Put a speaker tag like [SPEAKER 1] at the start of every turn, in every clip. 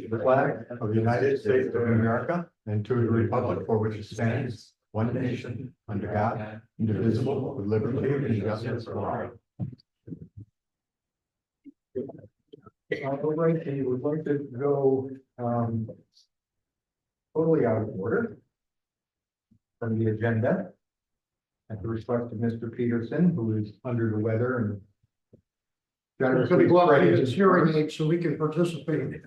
[SPEAKER 1] the flag of the United States of America and to the republic for which it stands, one nation, under God, indivisible, with liberty and justice for all. All right, and we'd like to go totally out of order from the agenda at the request of Mr. Peterson, who is under the weather and
[SPEAKER 2] It's going to go out his hearing aid so we can participate.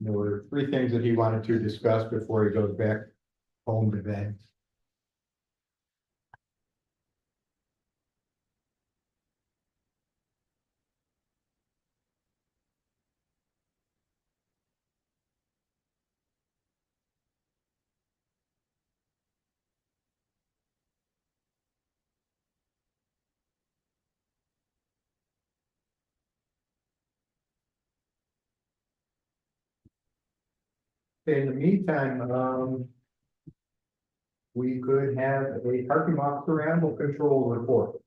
[SPEAKER 1] There were three things that he wanted to discuss before he goes back home to bed. In the meantime, we could have a parking officer animal control report.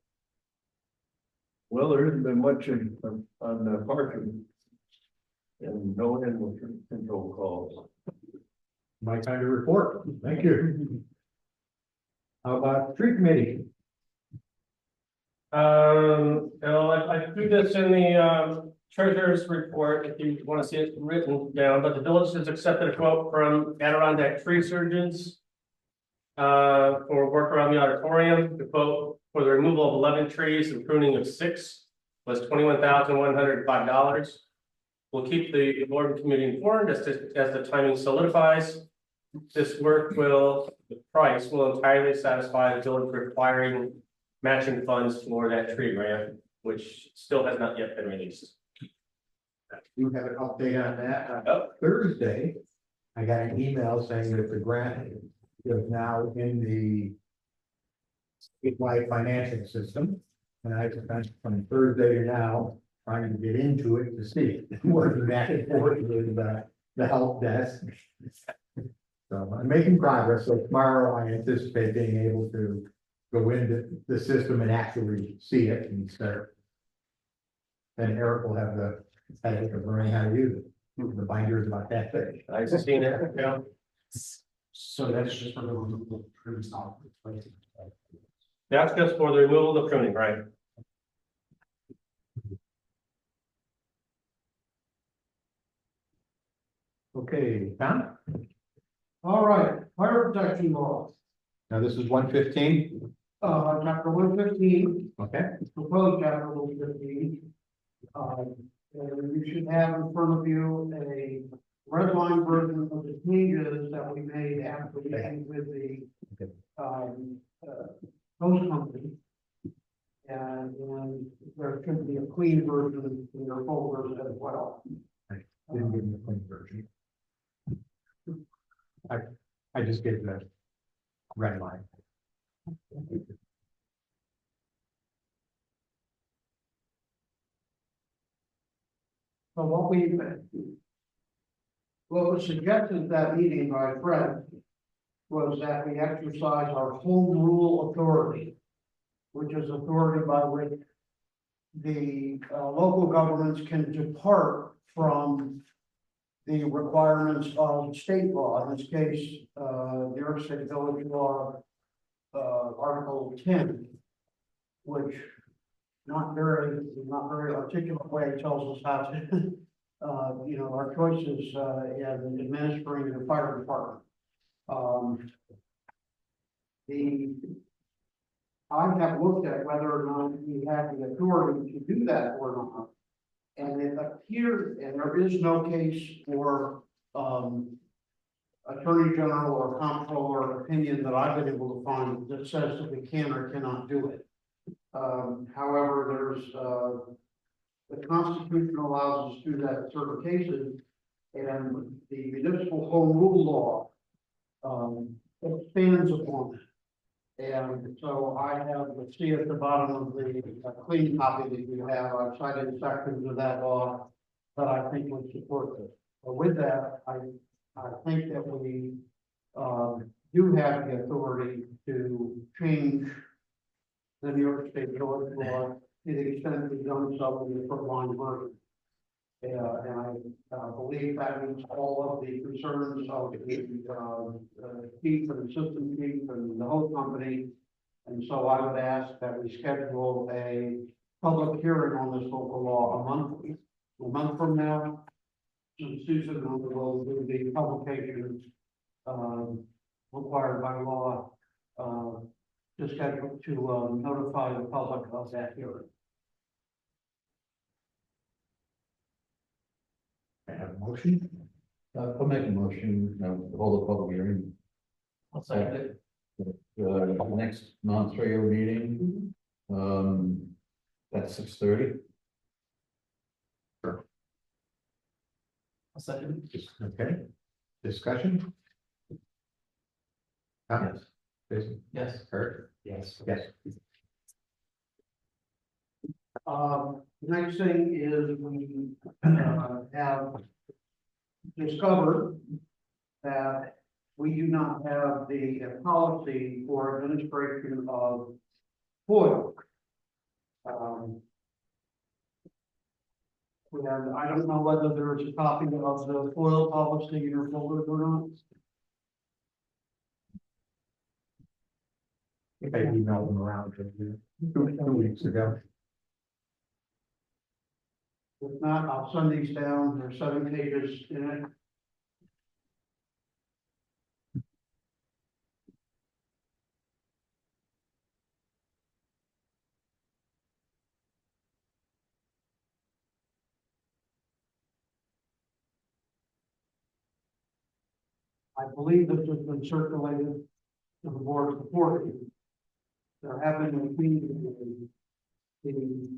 [SPEAKER 3] Well, there hasn't been much on the parking. And no animal control calls.
[SPEAKER 1] My kind of report. Thank you. How about tree committee?
[SPEAKER 4] I threw this in the treasurer's report if you want to see it written down, but the village has accepted a quote from Adirondack Tree Surgeons for work around the auditorium. The quote for the removal of 11 trees and pruning of 6 was $21,105. We'll keep the board and community informed as the timing solidifies. This work the price will entirely satisfy the village requiring matching funds for that tree grant, which still has not yet been released.
[SPEAKER 1] You have an update on that. On Thursday, I got an email saying that the grant is now in the statewide financial system. And I spent from Thursday to now trying to get into it to see it, working back and forth with the help desk. So I'm making progress. So tomorrow I anticipate being able to go into the system and actually see it and start. Then Eric will have the headache of learning how to use it. The binder is about that thick.
[SPEAKER 4] I've seen it, yeah.
[SPEAKER 2] So that's just for the removal of trees, not replacing.
[SPEAKER 4] That's just for the removal of the pruning, right?
[SPEAKER 1] Okay, Tom?
[SPEAKER 2] All right, fire protection law,
[SPEAKER 1] Now this is 115.
[SPEAKER 2] chapter 115,
[SPEAKER 1] Okay.
[SPEAKER 2] proposed chapter 115. And you should have in front of you a red line version of the changes that we made after we came with the host company. And there should be a clean version in your folders as well.
[SPEAKER 1] Didn't give me the clean version. I just gave the red line.
[SPEAKER 2] So what was suggested at that meeting by Fred was that we exercise our home rule authority, which is authority by which the local governments can depart from the requirements of state law, in this case, New York State Village Law, Article 10, which not very articulate way tells us how to, our choices in administering the fire department. I have looked at whether or not we have the authority to do that or not. And it appears, and there is no case for Attorney General or Comptroller opinion that I've been able to find that says that we can or cannot do it. However, there's the Constitution allows us to do that in certain cases, and the municipal home rule law expands upon it. And so I have, let's see at the bottom of the clean copy that you have, I've cited sections of that law that I think would support this. But with that, I think that we do have the authority to change the New York State village law, to the extent we've done so in the line version. And I believe that means all of the concerns of the chief and assistant chief and the whole company. And so I would ask that we schedule a public hearing on this local law a month from now. And Susan will do the publication, required by law, to schedule to notify the public of that hearing.
[SPEAKER 1] I have a motion.
[SPEAKER 5] I'll make a motion, hold a public hearing,
[SPEAKER 4] I'll second it.
[SPEAKER 5] next month's regular meeting, at 6:30.
[SPEAKER 4] I'll second it.
[SPEAKER 1] Okay, discussion? Comments? Jason?
[SPEAKER 4] Yes.
[SPEAKER 1] Kurt? Yes. Yes.
[SPEAKER 2] Next thing is we have discovered that we do not have the policy for administration of FOIL. And I don't know whether there's a copy of the FOIL policy in your folder or not.
[SPEAKER 1] I think I emailed them around two weeks ago.
[SPEAKER 2] If not, I'll send these down. There's 7 pages in it. I believe this has been circulated to the board of authority. There have been meetings, the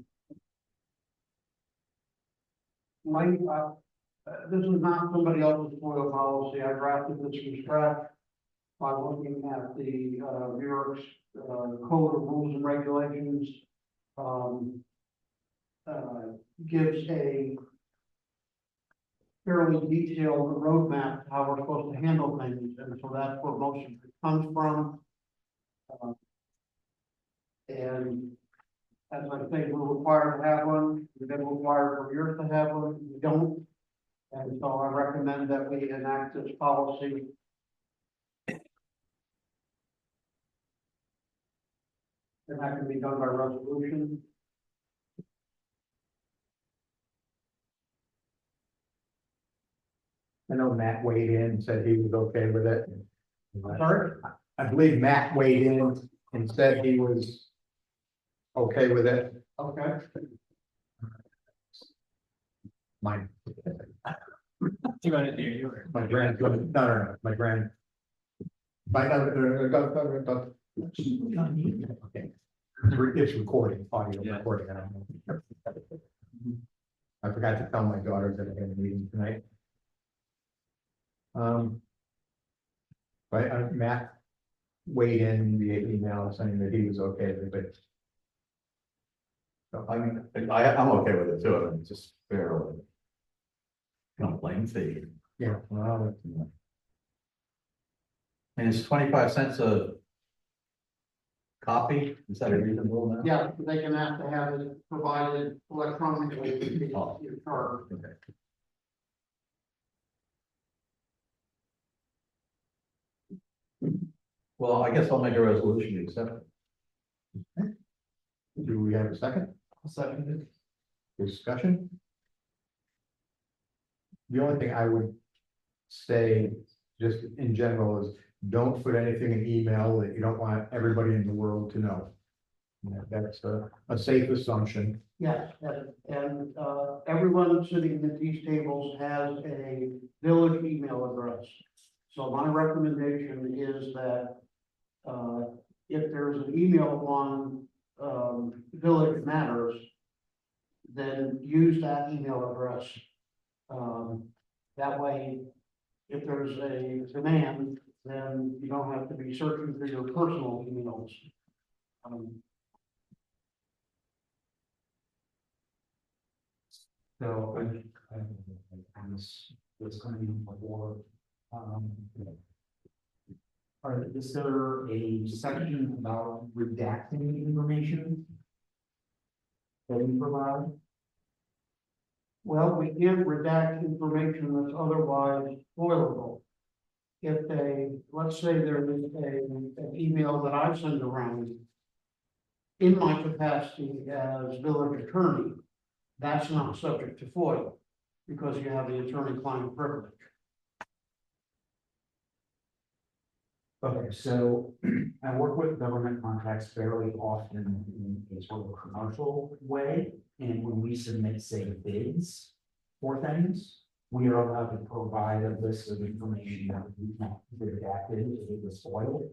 [SPEAKER 2] this is not somebody else's FOIL policy. I drafted this from scratch by looking at the New York's Code of Rules and Regulations. Gives a fairly detailed roadmap to how we're supposed to handle things, and so that's where most of it comes from. And as I say, we're required to have one. We've been required for years to have one. We don't. And so I recommend that we enact this policy. And that can be done by resolution.
[SPEAKER 1] I know Matt weighed in and said he was okay with it.
[SPEAKER 2] Sorry?
[SPEAKER 1] I believe Matt weighed in and said he was okay with it.
[SPEAKER 2] Okay.
[SPEAKER 1] My,
[SPEAKER 4] You want to do you?
[SPEAKER 1] my grand, no, my grand. Okay. It's recording, audio
[SPEAKER 4] Yeah.
[SPEAKER 1] recording. I don't know. I forgot to tell my daughter that I had a meeting tonight. But Matt weighed in via email saying that he was okay with it. So,
[SPEAKER 5] I mean, I'm okay with it too, I mean, just fairly. Complain fee.
[SPEAKER 1] yeah, well,
[SPEAKER 5] And it's 25 cents a copy, is that a reasonable amount?
[SPEAKER 2] Yeah, they can have to have it provided electronically.
[SPEAKER 5] Oh.
[SPEAKER 2] Or
[SPEAKER 5] Okay. Well, I guess I'll make a resolution to accept it.
[SPEAKER 1] do we have a second
[SPEAKER 4] Second
[SPEAKER 1] discussion? The only thing I would say, just in general, is don't put anything in email that you don't want everybody in the world to know. You know, that's a safe assumption.
[SPEAKER 2] yes, and everyone sitting at these tables has a village email address. So my recommendation is that if there's an email on Village Matters, then use that email address. That way, if there's a demand, then you don't have to be searching for your personal emails.
[SPEAKER 1] So, this coming before,
[SPEAKER 6] Is there a section about redacting information? That we provide?
[SPEAKER 2] Well, we can't redact information that's otherwise spoilable. If let's say there is an email that I send around in my capacity as village attorney, that's not subject to FOIL because you have the attorney-client privilege.
[SPEAKER 6] Okay, so I work with government contracts fairly often in a sort of commercial way. And when we submit, say, bids for things, we are allowed to provide a list of information that we can redacted if it was spoiled.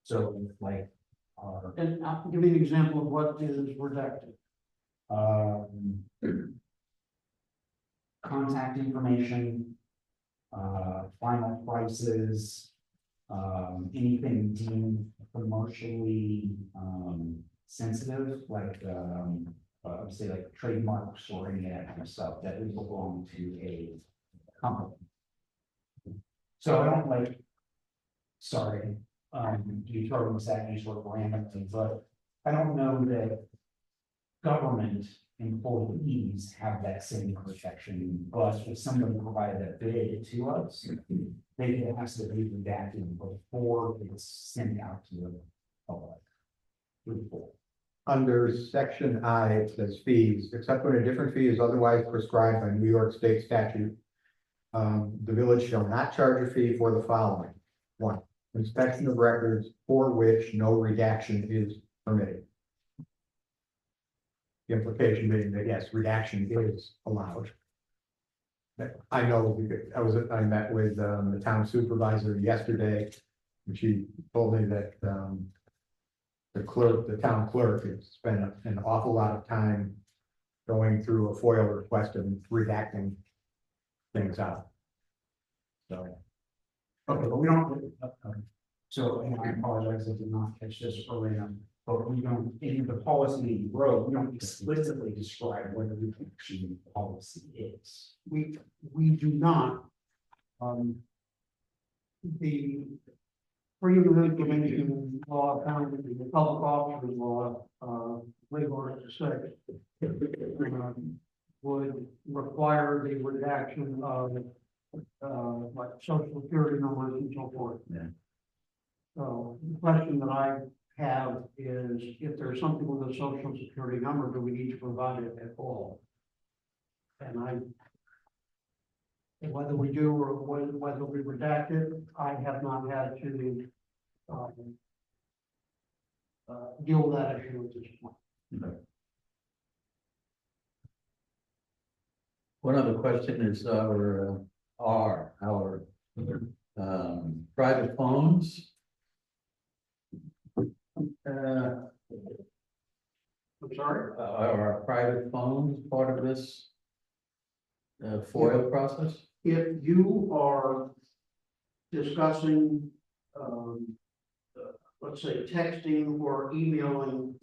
[SPEAKER 6] So like,
[SPEAKER 2] And give me an example of what is redacted.
[SPEAKER 6] Contact information, final prices, anything deemed commercially, sensitive, like, say like trademarks or any of that kind of stuff that would belong to a company. So I don't like, sorry, you told me that you sort of randomly, but I don't know that government employees have that same protection, but if somebody provided a bid to us, it has to be redacted before it's sent out to the public.
[SPEAKER 1] Under section I, it says fees, except when a different fee is otherwise prescribed by New York State statute. The village shall not charge a fee for the following. One, inspection of records for which no redaction is permitted. The implication being that yes, redaction is allowed. I know, because I met with the town supervisor yesterday, and she told me that the town clerk has spent an awful lot of time going through a FOIL request and redacting things out. So,
[SPEAKER 6] Okay, but we don't, so, and I apologize, I did not catch this earlier, but we don't, in the policy you wrote, we don't explicitly describe what the redaction policy is.
[SPEAKER 2] We do not. The Freedom of Information law, found in the public officers law, legal to say, would require the redaction of, like social security numbers and so forth.
[SPEAKER 5] Yeah.
[SPEAKER 2] So the question that I have is, if there's something with a social security number, do we need to provide it at all? And whether we do or whether we redact it, I have not had to deal with that issue at this point.
[SPEAKER 3] One other question is our private phones.
[SPEAKER 2] I'm sorry?
[SPEAKER 3] Are our private phones part of this FOIL process?
[SPEAKER 2] If you are discussing, let's say texting or emailing,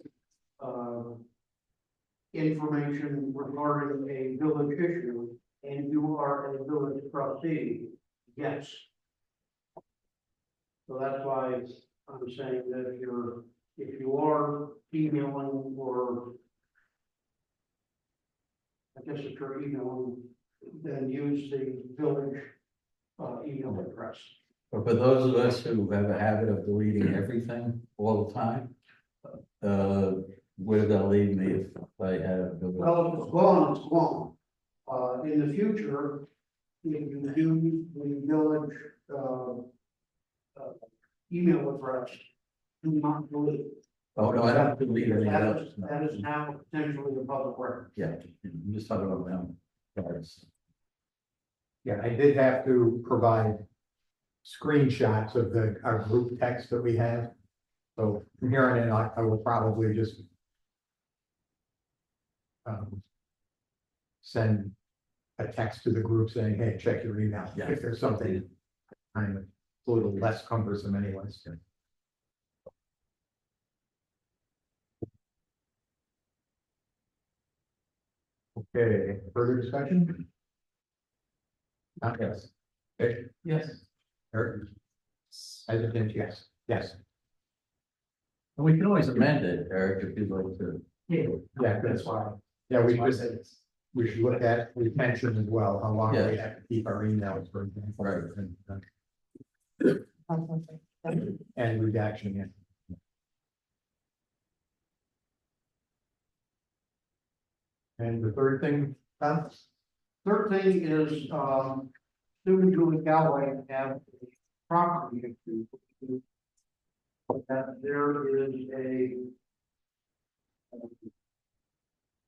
[SPEAKER 2] information regarding a village issue, and you are a village trustee, yes. So that's why I'm saying that if you are emailing or, I guess if you're emailing, then use the village email address.
[SPEAKER 3] But for those of us who have a habit of deleting everything all the time, where does that leave me if I have?
[SPEAKER 2] Well, if it's gone, it's gone. In the future, if you do the village email address, do not delete.
[SPEAKER 3] Oh, no, I don't delete any of those.
[SPEAKER 2] That is now potentially a public record.
[SPEAKER 3] Yeah, I'm just talking about them. Guys.
[SPEAKER 1] yeah, I did have to provide screenshots of our group text that we have. So from here on in, I will probably just send a text to the group saying, hey, check your email.
[SPEAKER 3] Yeah.
[SPEAKER 1] If there's something kind of a little less cumbersome anyways. Okay, further discussion? Not yes. Okay,
[SPEAKER 6] Yes.
[SPEAKER 1] Eric? Hesitant, yes, yes.
[SPEAKER 5] And we can always amend it, Eric, if you'd like to.
[SPEAKER 1] Yeah, that's why. Yeah, we should look at retention as well, how long we
[SPEAKER 5] Yeah.
[SPEAKER 1] have to keep our emails, for example.
[SPEAKER 5] Right.
[SPEAKER 1] And redaction, yeah. And the third thing, Tom?
[SPEAKER 2] Third thing is, Sue and Julie Galloway have a property issue. That there is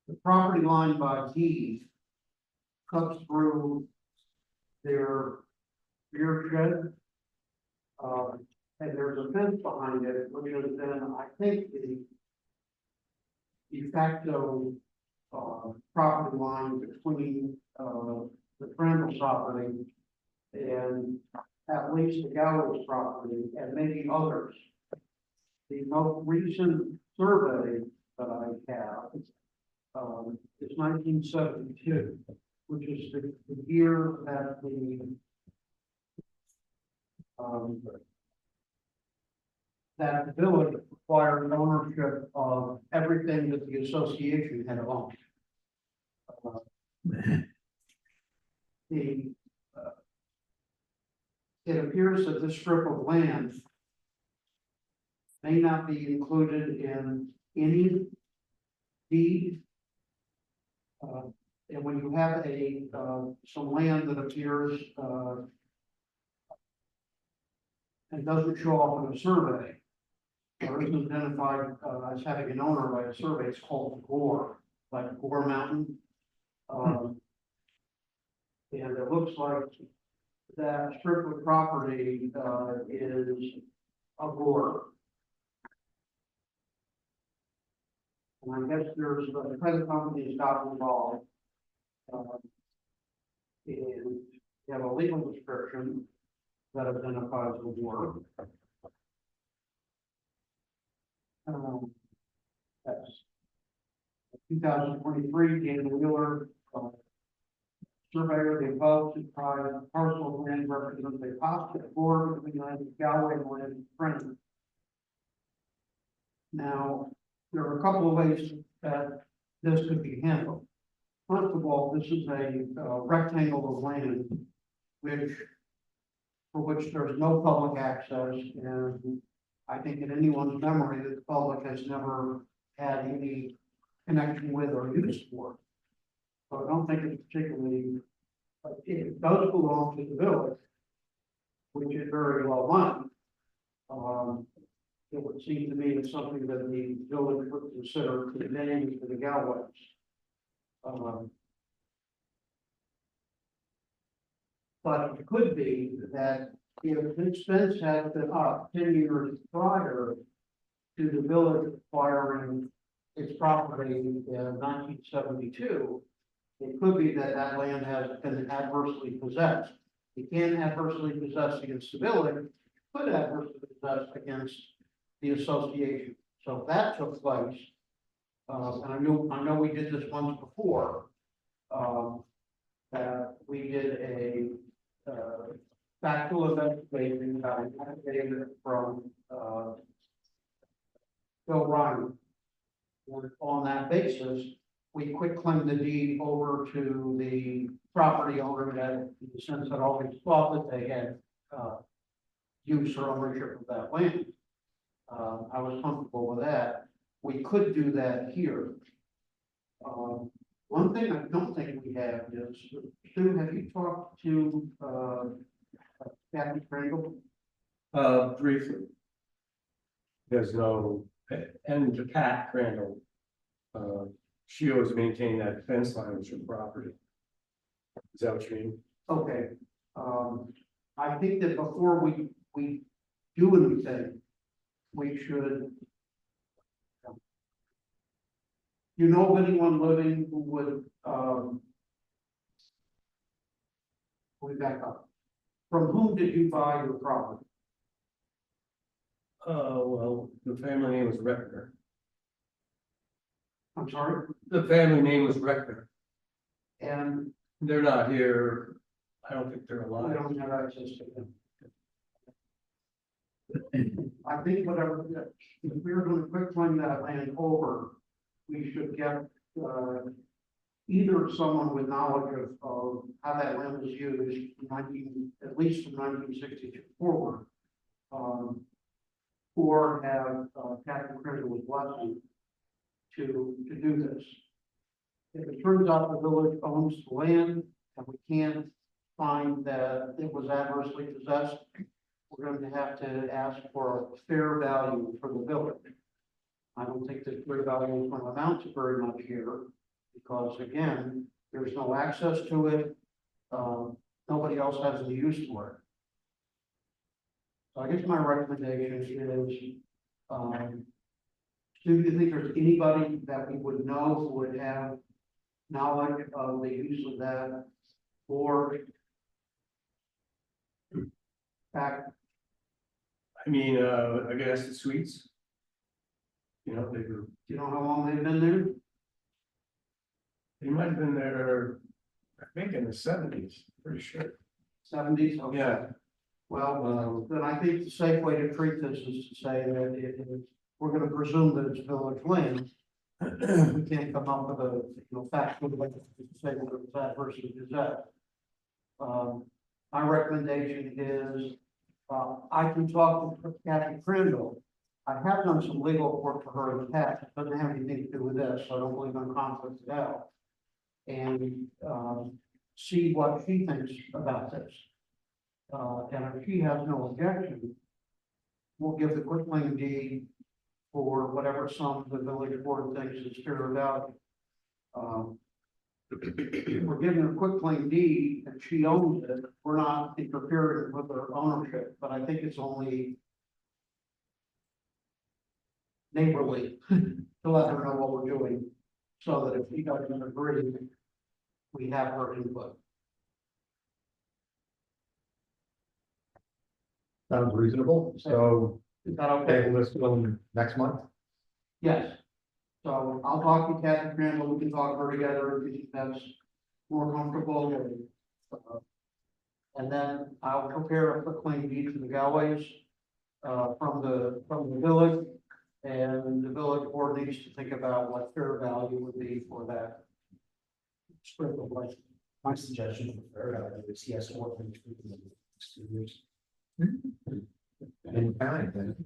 [SPEAKER 2] the property line by deed cuts through their rear shed. And there's a fence behind it, which is then, I think, the de facto property line between, the Crandall property and at least the Gallows property and maybe others. The most recent survey that I have, is 1972, which is the year that that the village acquired ownership of everything that the association had owned. It appears that this strip of land may not be included in any deed. And when you have some land that appears, and doesn't show up in a survey, or isn't identified, as having an owner by a survey, it's called Gore, like Gore Mountain. And it looks like that strip of property, is a Gore. And I guess there's, the credit company has gotten involved. And you have a legal description that identifies the Gore. That's 2023, Dan Wheeler, surveyor, the above described parcel of land represents a possible board between the Galway land and Friend. Now, there are a couple of ways that this could be handled. First of all, this is a rectangle of land for which there's no public access, and I think in anyone's memory that the public has never had any connection with or use for. So I don't think it's particularly, but it does belong to the village, which is very well done. It would seem to me it's something that the village would consider conveying to the Galways. But it could be that if this fence had been up 10 years prior to the village acquiring its property in 1972, it could be that that land has been adversely possessed. It can adversely possess against the village, could adversely possess against the association. So if that took place, and I know we did this once before, that we did a factual investigation, got an affidavit from Bill Ryan. And on that basis, we quit claim the deed over to the property owner that, in the sense that always thought that they had use or ownership of that land. I was comfortable with that. We could do that here. One thing I don't think we have is, Sue, have you talked to Kathy Pringle?
[SPEAKER 7] Briefly. There's no, and Pat Crandall, she always maintained that fence line was her property. Is that what you mean?
[SPEAKER 2] Okay, I think that before we do anything, we should. You know of anyone living who would, we back up. From whom did you buy your property?
[SPEAKER 7] Well, the family name was Reckner.
[SPEAKER 2] I'm sorry,
[SPEAKER 7] The family name was Reckner.
[SPEAKER 2] and
[SPEAKER 7] They're not here. I don't think they're
[SPEAKER 2] we
[SPEAKER 7] alive.
[SPEAKER 2] don't have access to them. I think whatever, if we're gonna quick claim that land over, we should get, either someone with knowledge of how that land was used, at least from 1962 forward. Or have, Captain Crandall's blessing to do this. If it turns out the village owns the land and we can't find that it was adversely possessed, we're going to have to ask for a fair value for the village. I don't think that fair value is going to amount to very much here, because again, there's no access to it. Nobody else has any use for it. So I guess my recommendation is, do you think there's anybody that we would know who would have knowledge of the use of that, or back?
[SPEAKER 7] I mean, I guess the suites. You know, they were,
[SPEAKER 2] Do you know how long they've been there?
[SPEAKER 7] they might have been there, I think in the 70s, pretty sure.
[SPEAKER 2] 70s? Okay.
[SPEAKER 7] Yeah.
[SPEAKER 2] Well, then I think the safe way to treat this is to say that it is, we're gonna presume that it's village land. We can't come up with a, fact, to say whether it's that versus that. My recommendation is, I can talk to Kathy Crandall. I have done some legal work for her in the past. It doesn't have anything to do with this, so I don't believe in conflict at all. And, see what she thinks about this. And if she has no objection, we'll give the quitclaim deed for whatever sum the village board thinks is fair value. If we're giving her quitclaim deed and she owns it, we're not interfering with her ownership, but I think it's only neighborly to let her know what we're doing, so that if she doesn't agree, we have her input.
[SPEAKER 1] Sounds reasonable, so
[SPEAKER 2] Is that okay?
[SPEAKER 1] table this till next month?
[SPEAKER 2] Yes. So I'll talk to Kathy Crandall, we can talk her together, if you think that's more comfortable. And then I'll prepare a quitclaim deed to the Galways, from the village. And the village board needs to think about what fair value would be for that strip of land.
[SPEAKER 6] My suggestion for fair value is he has to work in 2 years.
[SPEAKER 1] In kind, then.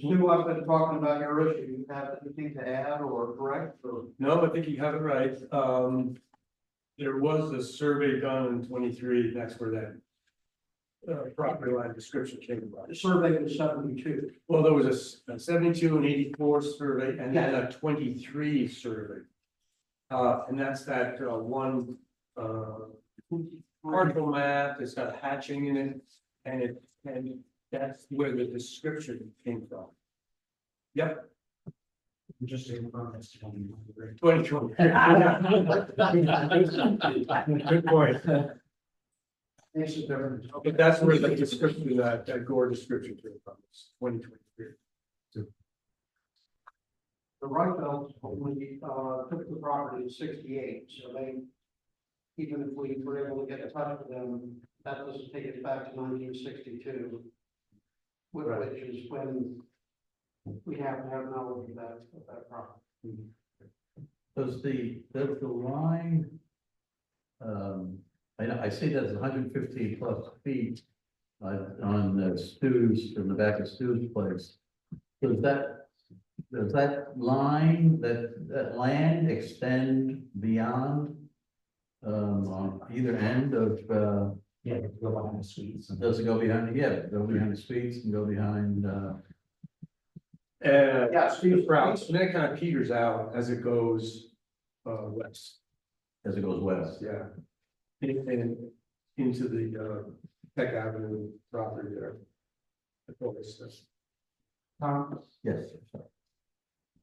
[SPEAKER 2] Sue, I've been talking about your issue, you have anything to add or correct, or?
[SPEAKER 7] No, I think you have it right. There was a survey done in 23, that's where that property line description came about.
[SPEAKER 2] The survey was 72.
[SPEAKER 7] Well, there was a 72 and 84 survey, and then a 23 survey. And that's that one partial map, it's got hatching in it, and that's where the description came from. Yep,
[SPEAKER 6] Just to confirm that's 20.
[SPEAKER 7] 2020. Good point.
[SPEAKER 2] Makes a difference.
[SPEAKER 7] But that's where the description, that Gore description came from, it's 2023.
[SPEAKER 2] The Wright Belts only took the property in 68, so they, even if we were able to get in touch with them, that doesn't take it back to 1962. Which is when we have to have knowledge of that property.
[SPEAKER 5] Does the line, I see that's 150 plus feet on Stu's, from the back of Stu's place. Does that line, that land extend beyond on either end of,
[SPEAKER 6] Yeah, go behind the suites.
[SPEAKER 5] does it go behind, go behind the suites and go behind,
[SPEAKER 2] Yeah, Steve's
[SPEAKER 7] routes, and then it kind of peters out as it goes west.
[SPEAKER 5] as it goes west?
[SPEAKER 7] Yeah. And into the Peck Avenue property there. The forest.
[SPEAKER 5] Yes.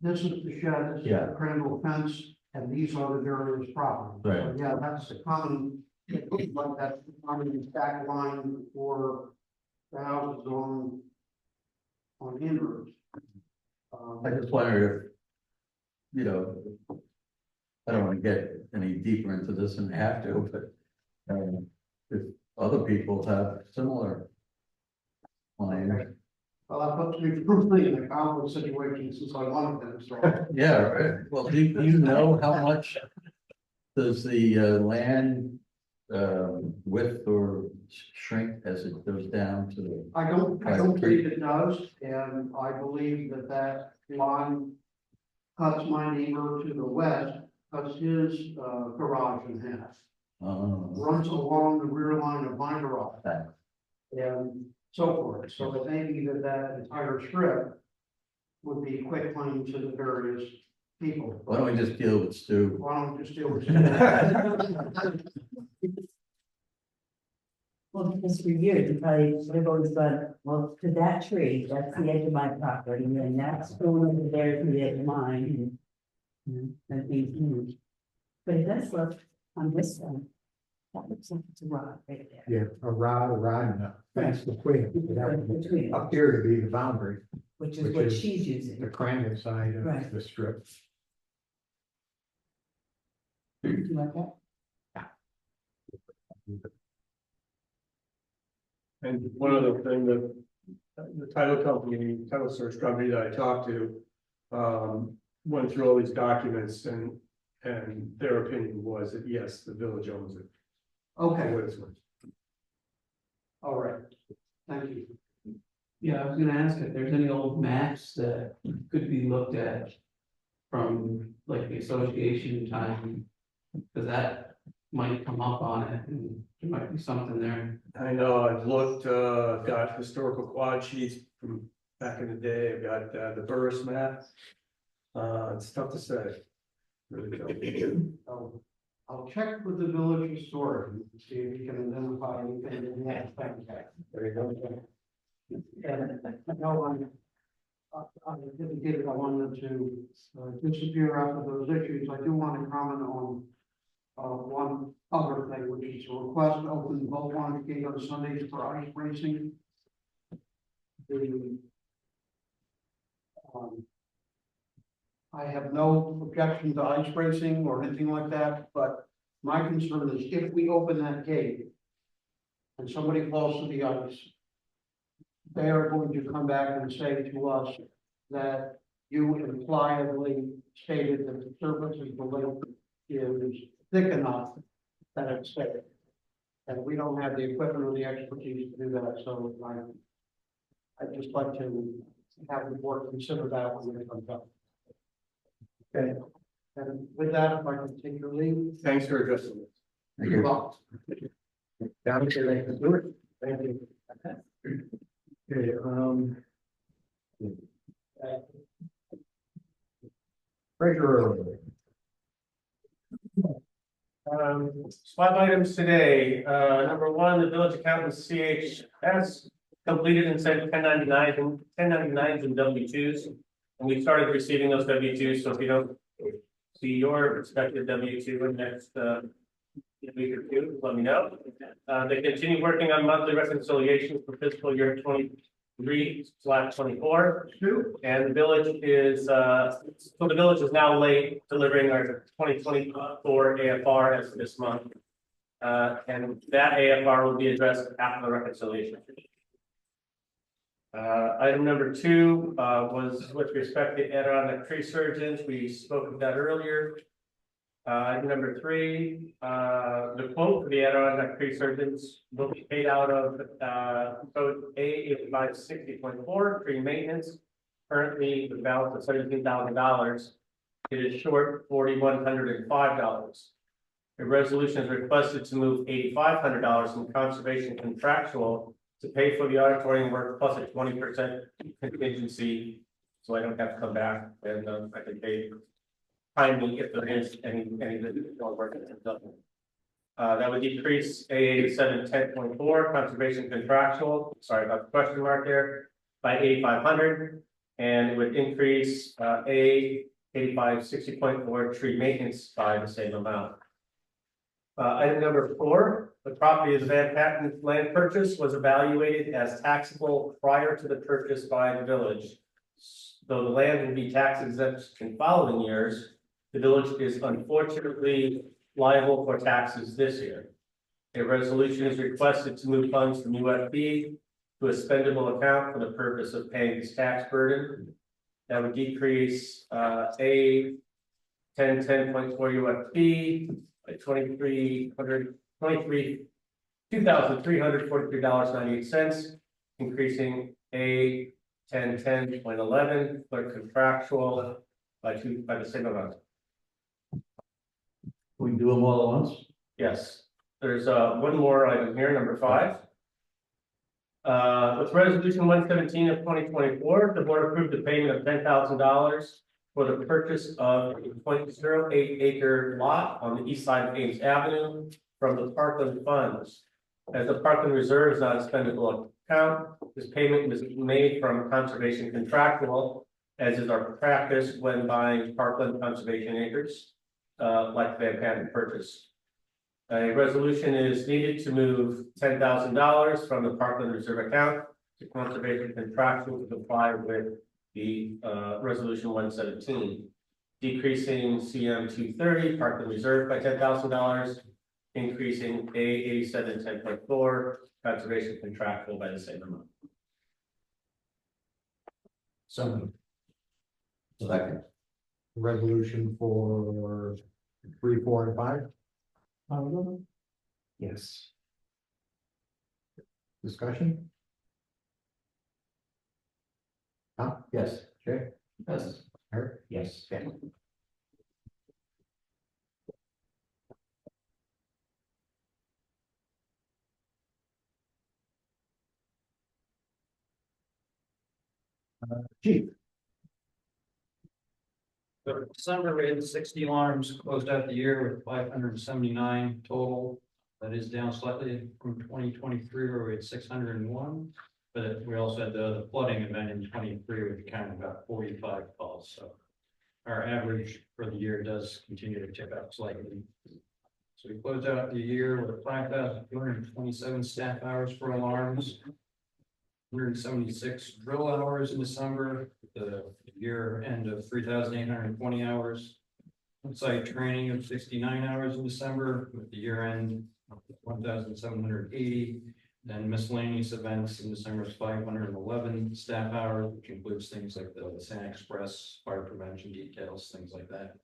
[SPEAKER 2] This is the shed, this is
[SPEAKER 5] Yeah.
[SPEAKER 2] the crandall fence, and these are the various properties. So,
[SPEAKER 5] Right.
[SPEAKER 2] yeah, that's the common, it looks like that's the common back line for the houses on inroads.
[SPEAKER 5] I just wonder if, I don't want to get any deeper into this than I have to, but if other people have similar claims.
[SPEAKER 2] Well, that puts me truthfully in a conflict situation since I wanted them, so.
[SPEAKER 5] Yeah, right. Well, do you know how much does the land width or shrink as it goes down to the?
[SPEAKER 2] I don't believe it does, and I believe that that line cuts my neighbor to the west, cuts his, garage in half. Runs along the rear line of my garage.
[SPEAKER 5] Okay.
[SPEAKER 2] And so forth, so it may be that that entire strip would be quick claim to the various people.
[SPEAKER 5] Why don't we just deal with Stu?
[SPEAKER 2] Why don't we just deal with?
[SPEAKER 8] Well, because for years, you probably would have always gone, well, to that tree, that's the edge of my property, and that's going over there to the edge of mine, and that thing's huge. But it does look on this one, that looks like it's a rock right there.
[SPEAKER 1] Yeah, a rod, and a fence between, that would
[SPEAKER 8] Between,
[SPEAKER 1] appear to be the boundary,
[SPEAKER 8] which is
[SPEAKER 1] which
[SPEAKER 8] what
[SPEAKER 1] is
[SPEAKER 8] she's using.
[SPEAKER 1] the Crandon side of
[SPEAKER 8] Right.
[SPEAKER 1] the strip.
[SPEAKER 8] Do you like that?
[SPEAKER 7] And one other thing that the title company, title search company that I talked to, went through all these documents and their opinion was that yes, the village owns it.
[SPEAKER 2] Okay,
[SPEAKER 7] For what it's worth.
[SPEAKER 2] all right, thank you.
[SPEAKER 9] Yeah, I was gonna ask if there's any old maps that could be looked at from like the association time, because that might come up on it, and there might be something there.
[SPEAKER 7] I know, I've looked, got historical quad sheets from back in the day, I've got the Burris map. It's tough to say. Really don't.
[SPEAKER 2] I'll check with the village historian, see if he can identify anything in that thing.
[SPEAKER 7] There you go.
[SPEAKER 2] And no, I didn't get it, I wanted to disappear after those issues. I do want to comment on one other thing, which is a request to open boat launch gate on Sundays for ice racing. The I have no objection to ice racing or anything like that, but my concern is if we open that gate and somebody falls to the ice, they are going to come back and say to us that you impliedly stated that the surface of the lake is thick enough that it's safe. And we don't have the equipment or the expertise to do that, so I'd just like to have the board consider that when it comes up. Okay, and with that, if I can take your leave.
[SPEAKER 7] Thanks for addressing this.
[SPEAKER 5] Thank you.
[SPEAKER 1] Down to the do it.
[SPEAKER 7] Thank you.
[SPEAKER 1] Okay, treasurer.
[SPEAKER 4] Spot items today, number one, the village accountant CHS completed and sent 1099s and W-2s. And we started receiving those W-2s, so if you don't see your expected W-2 in the next week or two, let me know. They continue working on monthly reconciliations for fiscal year 23/24. And the village is, so the village is now late delivering our 2024 AFR as of this month. And that AFR will be addressed after the reconciliation. Item number two, was with respect to Adirondack tree surgeons. We spoke of that earlier. Item number three, the quote for the Adirondack tree surgeons will be paid out of, code A8560.4, tree maintenance. Currently, the balance of $17,000. It is short $4,105. A resolution is requested to move $8,500 from conservation contractual to pay for the auditorium work plus a 20% contingency, so I don't have to come back and I can pay timely if there is any additional work that's done. That would decrease A8710.4 conservation contractual, sorry about the question mark there, by $8,500, and it would increase A8560.4 tree maintenance by the same amount. Item number four, the property of Van Patten's land purchase was evaluated as taxable prior to the purchase by the village. Though the land will be tax exempt in following years, the village is unfortunately liable for taxes this year. A resolution is requested to move funds from UFB to a spendable account for the purpose of paying this tax burden. That would decrease A 1010.4 UFB by $2,343.98, increasing A 1010.11 clerk contractual by the same amount.
[SPEAKER 5] We can do them all at once?
[SPEAKER 4] Yes, there's one more item here, number 5. With resolution 117 of 2024, the board approved the payment of $10,000 for the purchase of a 0.08 acre lot on the east side of Ames Avenue from the Parkland funds. As the Parkland Reserve is not a spendable account, this payment was made from conservation contractual, as is our practice when buying Parkland conservation acres, like the patent purchase. A resolution is needed to move $10,000 from the Parkland Reserve account to conservation contractual to comply with the resolution 117, decreasing CM 230 Parkland Reserve by $10,000, increasing A 8710.4 conservation contractual by the same amount.
[SPEAKER 1] So moved.
[SPEAKER 5] Second.
[SPEAKER 1] Resolution for 3, 4, and 5,
[SPEAKER 6] Yes.
[SPEAKER 1] discussion? Huh?
[SPEAKER 5] Yes.
[SPEAKER 1] Jay?
[SPEAKER 5] Yes.
[SPEAKER 1] Eric?
[SPEAKER 6] Yes.
[SPEAKER 1] Dan? Chief?
[SPEAKER 10] So December, we had 60 alarms, closed out the year with 579 total. That is down slightly from 2023, where we had 601. But we also had the flooding event in 23, which counted about 45 calls. So our average for the year does continue to tick up slightly. So we closed out the year with 5,227 staff hours for alarms, 176 drill hours in December, the year end of 3,820 hours. On-site training of 69 hours in December, with the year end of 1,780. Then miscellaneous events in December is 511 staff hours, which includes things like the Sand Express, fire prevention details, things like that.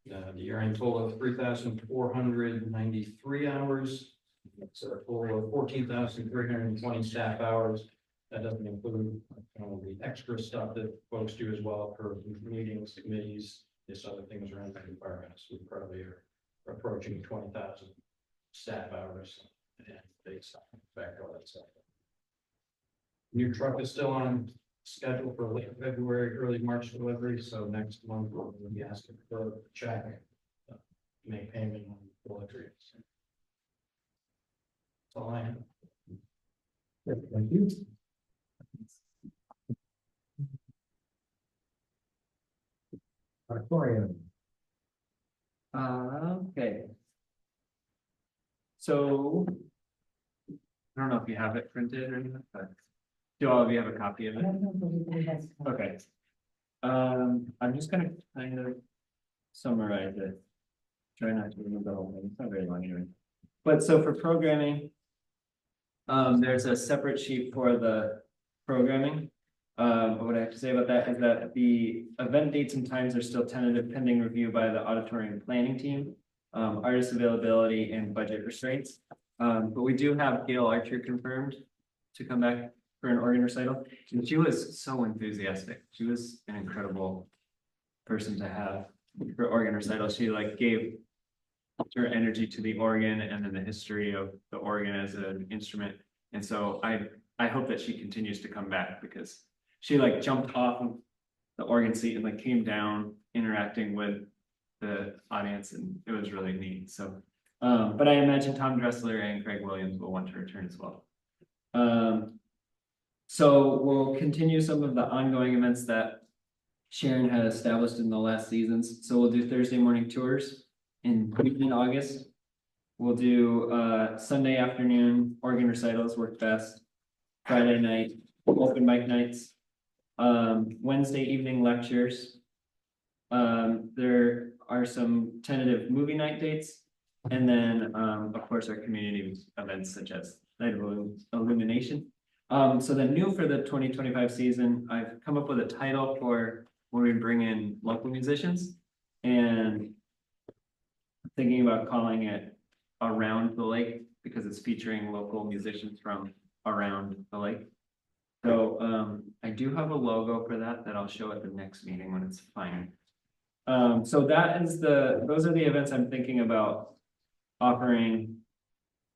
[SPEAKER 10] The year end total of 3,493 hours. It's a total of 14,320 staff hours. That doesn't include the extra stuff that folks do as well for meetings, committees, this other things around the environment. So we probably are approaching 20,000 staff hours and they back all that stuff. New truck is still on schedule for late February, early March delivery. So next month we'll be asking for a check, make payment on delivery. So that's all I have.
[SPEAKER 1] Thank you. Victoria?
[SPEAKER 11] Okay. So. I don't know if you have it printed or anything, but do all of you have a copy of it? Okay. I'm just gonna kind of summarize it. Try not to remember the whole thing, it's not very long anyway. But so for programming, there's a separate sheet for the programming. What I have to say about that is that the event dates and times are still tentative pending review by the auditorium planning team, artist availability and budget restraints. But we do have Gail Archer confirmed to come back for an organ recital. And she was so enthusiastic. She was an incredible person to have for organ recital. She like gave her energy to the organ and then the history of the organ as an instrument. And so I hope that she continues to come back because she like jumped off of the organ seat and like came down interacting with the audience and it was really neat. So but I imagine Tom Dressler and Craig Williams will want to return as well. So we'll continue some of the ongoing events that Sharon had established in the last seasons. So we'll do Thursday morning tours in August. We'll do Sunday afternoon organ recitals work best. Friday night open mic nights. Wednesday evening lectures. There are some tentative movie night dates. And then, of course, our community events such as Night of Illumination. So the new for the 2025 season, I've come up with a title for when we bring in local musicians. And thinking about calling it Around the Lake because it's featuring local musicians from around the lake. So I do have a logo for that I'll show at the next meeting when it's final. So those are the events I'm thinking about offering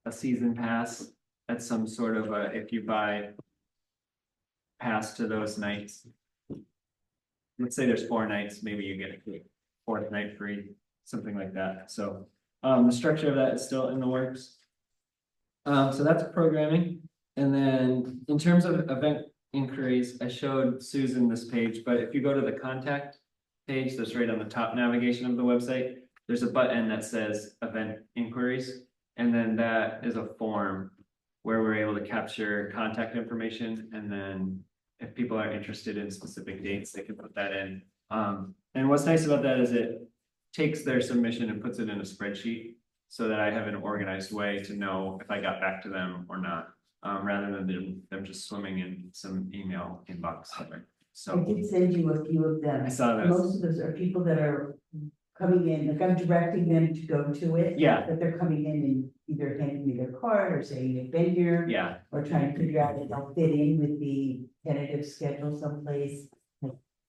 [SPEAKER 11] a season pass at some sort of if you buy pass to those nights. Let's say there's 4 nights, maybe you get a 4th night free, something like that. So the structure of that is still in the works. So that's programming. And then in terms of event inquiries, I showed Susan this page, but if you go to the contact page that's right on the top navigation of the website, there's a button that says event inquiries. And then that is a form where we're able to capture contact information. And then if people are interested in specific dates, they can put that in. And what's nice about that is it takes their submission and puts it in a spreadsheet so that I have an organized way to know if I got back to them or not, rather than them just swimming in some email inbox.
[SPEAKER 8] I
[SPEAKER 11] So
[SPEAKER 8] did send you a few of them.
[SPEAKER 11] I saw those.
[SPEAKER 8] Most of those are people that are coming in, like I'm directing them to go to it.
[SPEAKER 11] Yeah.
[SPEAKER 8] But they're coming in and either handing me their card or saying they've been here.
[SPEAKER 11] Yeah,
[SPEAKER 8] Or trying to figure out if they'll fit in with the tentative schedule someplace.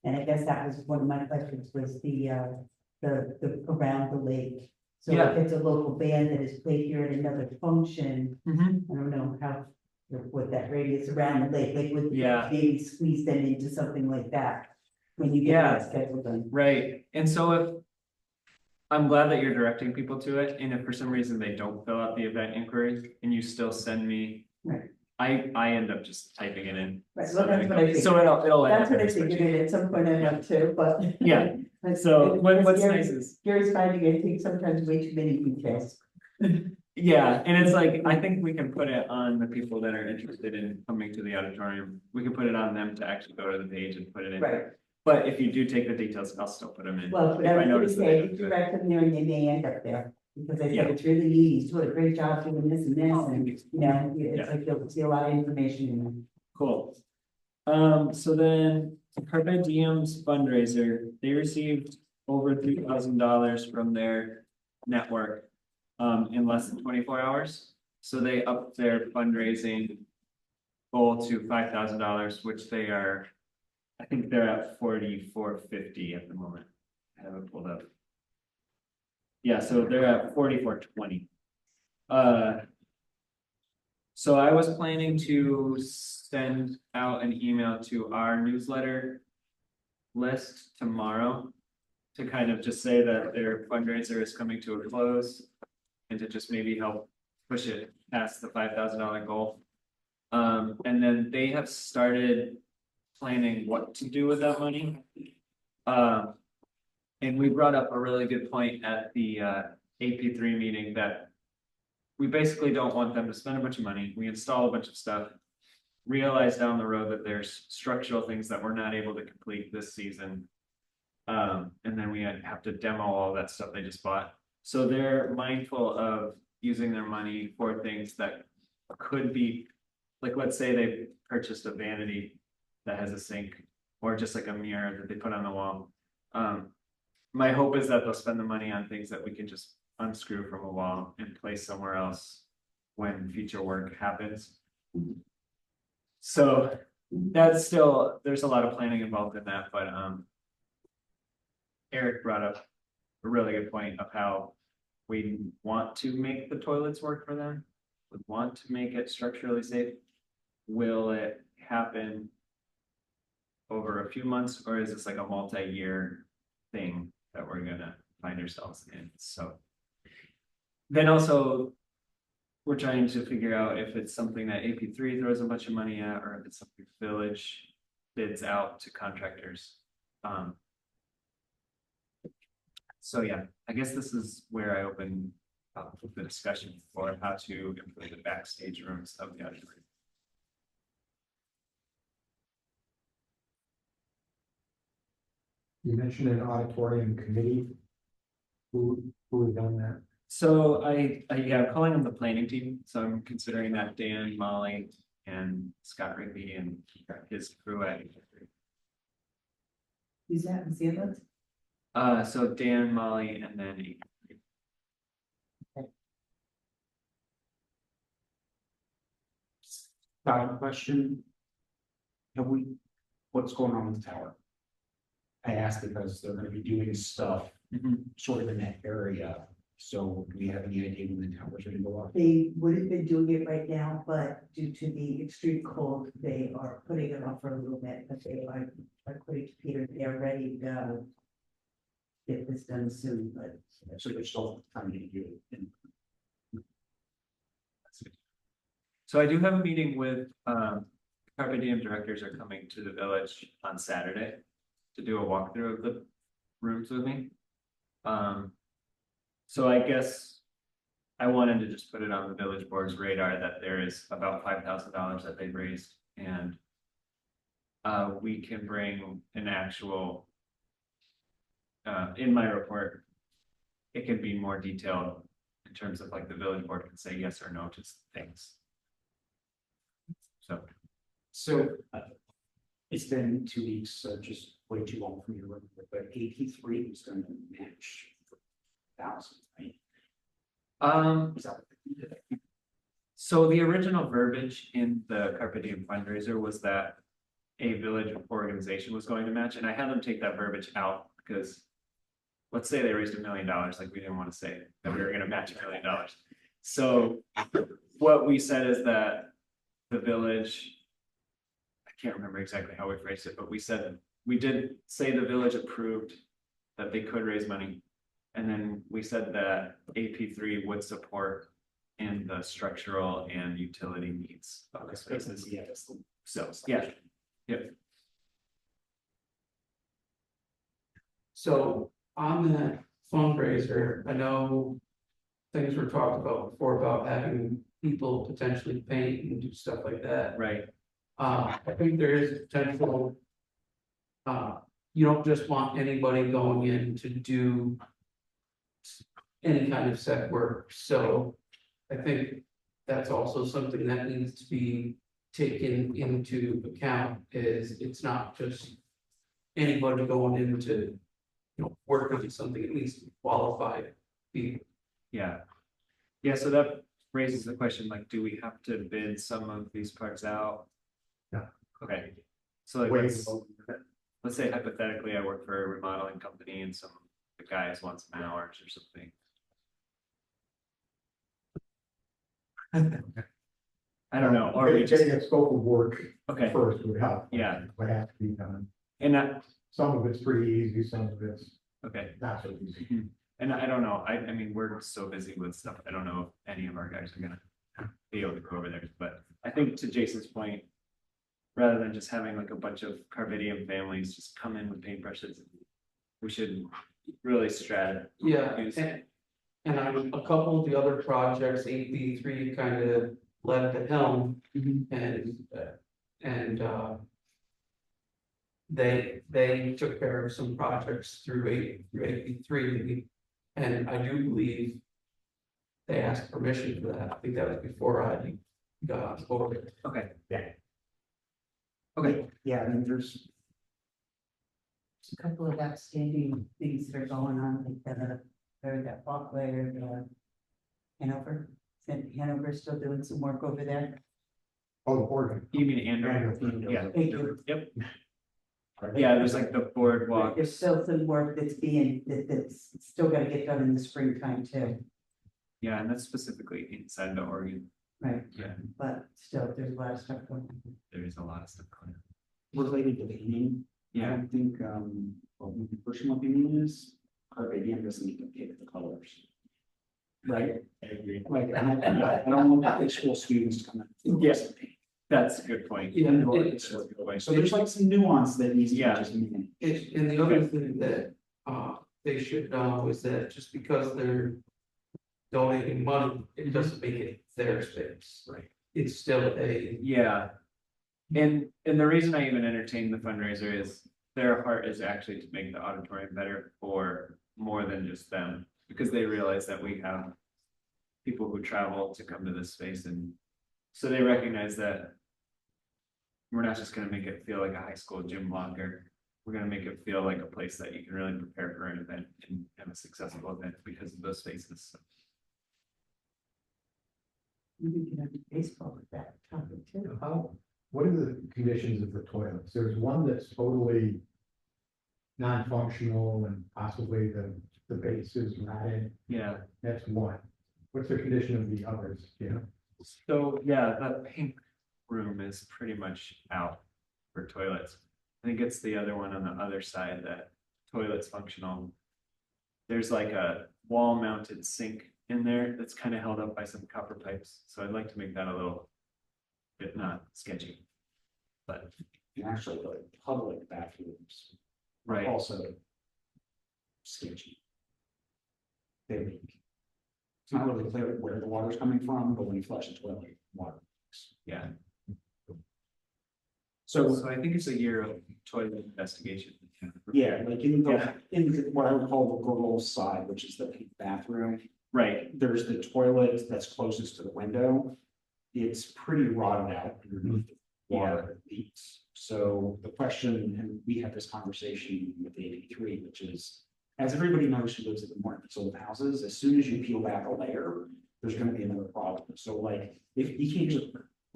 [SPEAKER 8] And I guess that was one of my questions was the around the lake. So
[SPEAKER 11] Yeah.
[SPEAKER 8] if it's a local band that is played here at another function,
[SPEAKER 11] Mhm.
[SPEAKER 8] I don't know how, what that radius around the lake, like would
[SPEAKER 11] Yeah.
[SPEAKER 8] maybe squeeze them into something like that. When you get
[SPEAKER 11] Yeah.
[SPEAKER 8] that schedule done.
[SPEAKER 11] Right. And so if I'm glad that you're directing people to it, and if for some reason they don't fill out the event inquiry and you still send me.
[SPEAKER 8] Right.
[SPEAKER 11] I end up just typing it in.
[SPEAKER 8] Right, well, that's what I think.
[SPEAKER 11] So it'll. end
[SPEAKER 8] That's
[SPEAKER 11] up
[SPEAKER 8] what
[SPEAKER 11] in
[SPEAKER 8] I
[SPEAKER 11] a
[SPEAKER 8] figured
[SPEAKER 11] spreadsheet.
[SPEAKER 8] at some point I have to, but.
[SPEAKER 11] Yeah.
[SPEAKER 8] But
[SPEAKER 11] So what's
[SPEAKER 8] Gary-
[SPEAKER 11] nice is,
[SPEAKER 8] Gary's finding I think sometimes way too many details.
[SPEAKER 11] yeah, and it's like, I think we can put it on the people that are interested in coming to the auditorium. We can put it on them to actually go to the page and put it in.
[SPEAKER 8] Right.
[SPEAKER 11] But if you do take the details, I'll still put them in.
[SPEAKER 8] Well, but
[SPEAKER 11] If
[SPEAKER 8] I was gonna
[SPEAKER 11] notice that
[SPEAKER 8] say,
[SPEAKER 11] they
[SPEAKER 8] if you
[SPEAKER 11] don't
[SPEAKER 8] direct them there and they may end up there, because I
[SPEAKER 11] Yeah.
[SPEAKER 8] said it's really neat, he's doing a great job doing this and this, and, you know,
[SPEAKER 11] Yeah.
[SPEAKER 8] it's like you'll see a lot of information in there.
[SPEAKER 11] Cool. So then Carpe Diem's fundraiser, they received over $3,000 from their network in less than 24 hours. So they upped their fundraising goal to $5,000, which they are, I think they're at 4,450 at the moment. I have it pulled up. Yeah, so they're at 4,420. So I was planning to send out an email to our newsletter list tomorrow to kind of just say that their fundraiser is coming to a close and to just maybe help push it past the $5,000 goal. And then they have started planning what to do with that money. And we brought up a really good point at the AP3 meeting that we basically don't want them to spend a bunch of money. We install a bunch of stuff, realize down the road that there's structural things that we're not able to complete this season. And then we have to demo all that stuff they just bought. So they're mindful of using their money for things that could be, like, let's say they purchased a vanity that has a sink or just like a mirror that they put on the wall. My hope is that they'll spend the money on things that we can just unscrew from a wall and place somewhere else when future work happens. So that's still, there's a lot of planning involved in that, but Eric brought up a really good point of how we want to make the toilets work for them. We want to make it structurally safe. Will it happen over a few months, or is this like a multi-year thing that we're gonna find ourselves in? So then also, we're trying to figure out if it's something that AP3 throws a bunch of money at, or if it's something the village bids out to contractors. So yeah, I guess this is where I open up the discussion for how to improve the backstage rooms of the auditorium.
[SPEAKER 1] You mentioned an auditorium committee. Who has done that?
[SPEAKER 11] So I'm calling them the planning team. So I'm considering that Dan, Molly, and Scott Rigby and his crew at AP3.
[SPEAKER 8] Who's that? Who's the other?
[SPEAKER 11] So Dan, Molly, and then AP3.
[SPEAKER 6] Question. Have we, what's going on with the tower? I asked because they're gonna be doing stuff sort of in that area. So do we have any idea when the towers are gonna go up?
[SPEAKER 8] They would have been doing it right now, but due to the extreme cold, they are putting it off for a little bit, but they are according to Peter, they are ready to go. Get this done soon, but
[SPEAKER 6] So they're still trying to do it.
[SPEAKER 11] So I do have a meeting with, Carpe Diem directors are coming to the village on Saturday to do a walkthrough of the rooms with me. So I guess I wanted to just put it on the village board's radar that there is about $5,000 that they've raised, and we can bring an actual, in my report, it can be more detailed in terms of like the village board can say yes or no to things.
[SPEAKER 6] So it's been 2 weeks, so just way too long for me to remember, but AP3 was gonna match 1,000, right? Is that what they did?
[SPEAKER 11] So the original verbiage in the Carpe Diem fundraiser was that a village organization was going to match, and I had them take that verbiage out because let's say they raised $1 million, like we didn't want to say that we were going to match $1 million. So what we said is that the village, I can't remember exactly how we phrased it, but we said, we did say the village approved that they could raise money. And then we said that AP3 would support in the structural and utility needs of the spaces.
[SPEAKER 6] Yeah, that's the.
[SPEAKER 11] So, yeah, yep.
[SPEAKER 9] So on that fundraiser, I know things were talked about before about having people potentially paint and do stuff like that.
[SPEAKER 11] Right.
[SPEAKER 9] I think there is potential. You don't just want anybody going in to do any kind of set work, so I think that's also something that needs to be taken into account, is it's not just anybody going in to, work on something, it needs to be qualified people.
[SPEAKER 11] Yeah. Yeah, so that raises the question, like, do we have to bid some of these parts out?
[SPEAKER 1] No.
[SPEAKER 11] Okay, so like, let's say hypothetically, I work for a remodeling company and some of the guys want some hours or something. I don't know, or we just,
[SPEAKER 1] Getting a scope of work
[SPEAKER 11] okay,
[SPEAKER 1] first would help.
[SPEAKER 11] Yeah.
[SPEAKER 1] What has to be done.
[SPEAKER 11] and that,
[SPEAKER 1] Some of it's pretty easy, some of it's
[SPEAKER 11] okay,
[SPEAKER 1] not so easy.
[SPEAKER 11] and I don't know, I mean, we're so busy with stuff, I don't know if any of our guys are gonna be able to go over there, but I think to Jason's point, rather than just having like a bunch of Carpe Diem families just come in with paintbrushes, we should really
[SPEAKER 9] Yeah,
[SPEAKER 11] use.
[SPEAKER 9] and on a couple of the other projects, AP3 kind of led the helm, and they took care of some projects through AP3, and I do believe they asked permission for that. I think that was before I got on board.
[SPEAKER 11] Okay.
[SPEAKER 1] Yeah.
[SPEAKER 11] Okay,
[SPEAKER 6] Yeah, I mean, there's,
[SPEAKER 8] a couple of outstanding things that are going on, like that walkway or Hanover. Hanover's still doing some work over there.
[SPEAKER 1] Oh, the board.
[SPEAKER 11] you mean Andrew? Yeah,
[SPEAKER 8] Thank you.
[SPEAKER 11] yep, yeah, there's like the boardwalk,
[SPEAKER 8] There's still some work that's still gotta get done in the springtime too,
[SPEAKER 11] yeah, and that's specifically inside the Oregon,
[SPEAKER 8] right?
[SPEAKER 11] yeah,
[SPEAKER 8] But still, there's a lot of stuff going on.
[SPEAKER 11] there is a lot of stuff going on.
[SPEAKER 6] related to painting. I
[SPEAKER 11] Yeah,
[SPEAKER 6] don't think, what my personal opinion is, Carpe Diem doesn't need to pick the colors. Right?
[SPEAKER 1] I agree.
[SPEAKER 6] Like, I don't want high school students to come in.
[SPEAKER 11] Yes. that's a good point.
[SPEAKER 9] Yeah,
[SPEAKER 11] That's a good point.
[SPEAKER 6] So there's like some nuance that needs to be
[SPEAKER 11] Yeah.
[SPEAKER 6] just managed.
[SPEAKER 9] And the other thing that, they should know is that just because they're donating money, it doesn't make it their space.
[SPEAKER 6] Right.
[SPEAKER 9] It's still a,
[SPEAKER 11] Yeah. And the reason I even entertained the fundraiser is their heart is actually to make the auditorium better for more than just them. Because they realize that we have people who travel to come to this space, and so they recognize that We're not just gonna make it feel like a high school gym locker. We're gonna make it feel like a place that you can really prepare for an event and have a successful event because of those spaces.
[SPEAKER 8] We can have baseball with that topic too.
[SPEAKER 1] What are the conditions of the toilets? There's one that's totally non-functional and possibly the base is rotted.
[SPEAKER 11] Yeah,
[SPEAKER 1] That's one. What's the condition of the others, you know?
[SPEAKER 11] so yeah, the pink room is pretty much out for toilets. I think it's the other one on the other side that toilet's functional. There's like a wall mounted sink in there that's kind of held up by some copper pipes, so I'd like to make that a little bit not sketchy. But
[SPEAKER 6] And actually, the public bathrooms are
[SPEAKER 11] right,
[SPEAKER 6] also sketchy. They leak. It's not really clear where the water's coming from, but when you flush the toilet, water leaks.
[SPEAKER 11] yeah.
[SPEAKER 6] So,
[SPEAKER 11] So I think it's a year of toilet investigation.
[SPEAKER 6] yeah, like in what I would call the girls' side, which is the pink bathroom,
[SPEAKER 11] Right,
[SPEAKER 6] there's the toilet that's closest to the window. It's pretty rotted out underneath the water leaks. So the question, and we had this conversation with AB3, which is, as everybody knows who lives in the more old houses, as soon as you peel back a layer, there's gonna be another problem. So like, if you can't just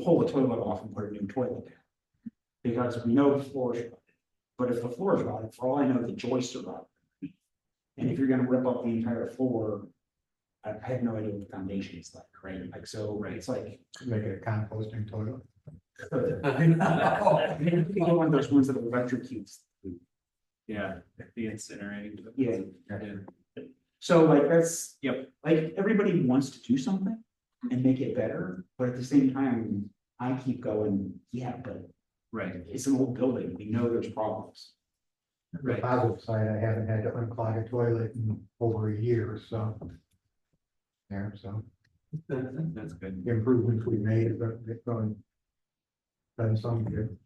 [SPEAKER 6] pull the toilet off and put a new toilet down. Because we know the floor is rotted. But if the floor is rotted, for all I know, the joists are rotted. And if you're gonna rip up the entire floor, I have no idea what the foundation is like, right? Like, so it's like.
[SPEAKER 1] Make it a composting toilet.
[SPEAKER 6] One of those ones that are electrocutes.
[SPEAKER 11] yeah, the incinerating.
[SPEAKER 6] Yeah.
[SPEAKER 11] Yeah.
[SPEAKER 6] So like, that's.
[SPEAKER 11] Yep.
[SPEAKER 6] Like, everybody wants to do something and make it better, but at the same time, I keep going, yeah, but
[SPEAKER 11] Right,
[SPEAKER 6] it's an old building, we know there's problems.
[SPEAKER 1] The
[SPEAKER 11] Right.
[SPEAKER 1] positive side, I haven't had to unclog a toilet in over a year, so. Yeah, so
[SPEAKER 11] that's good.
[SPEAKER 1] the improvements we made have done some good.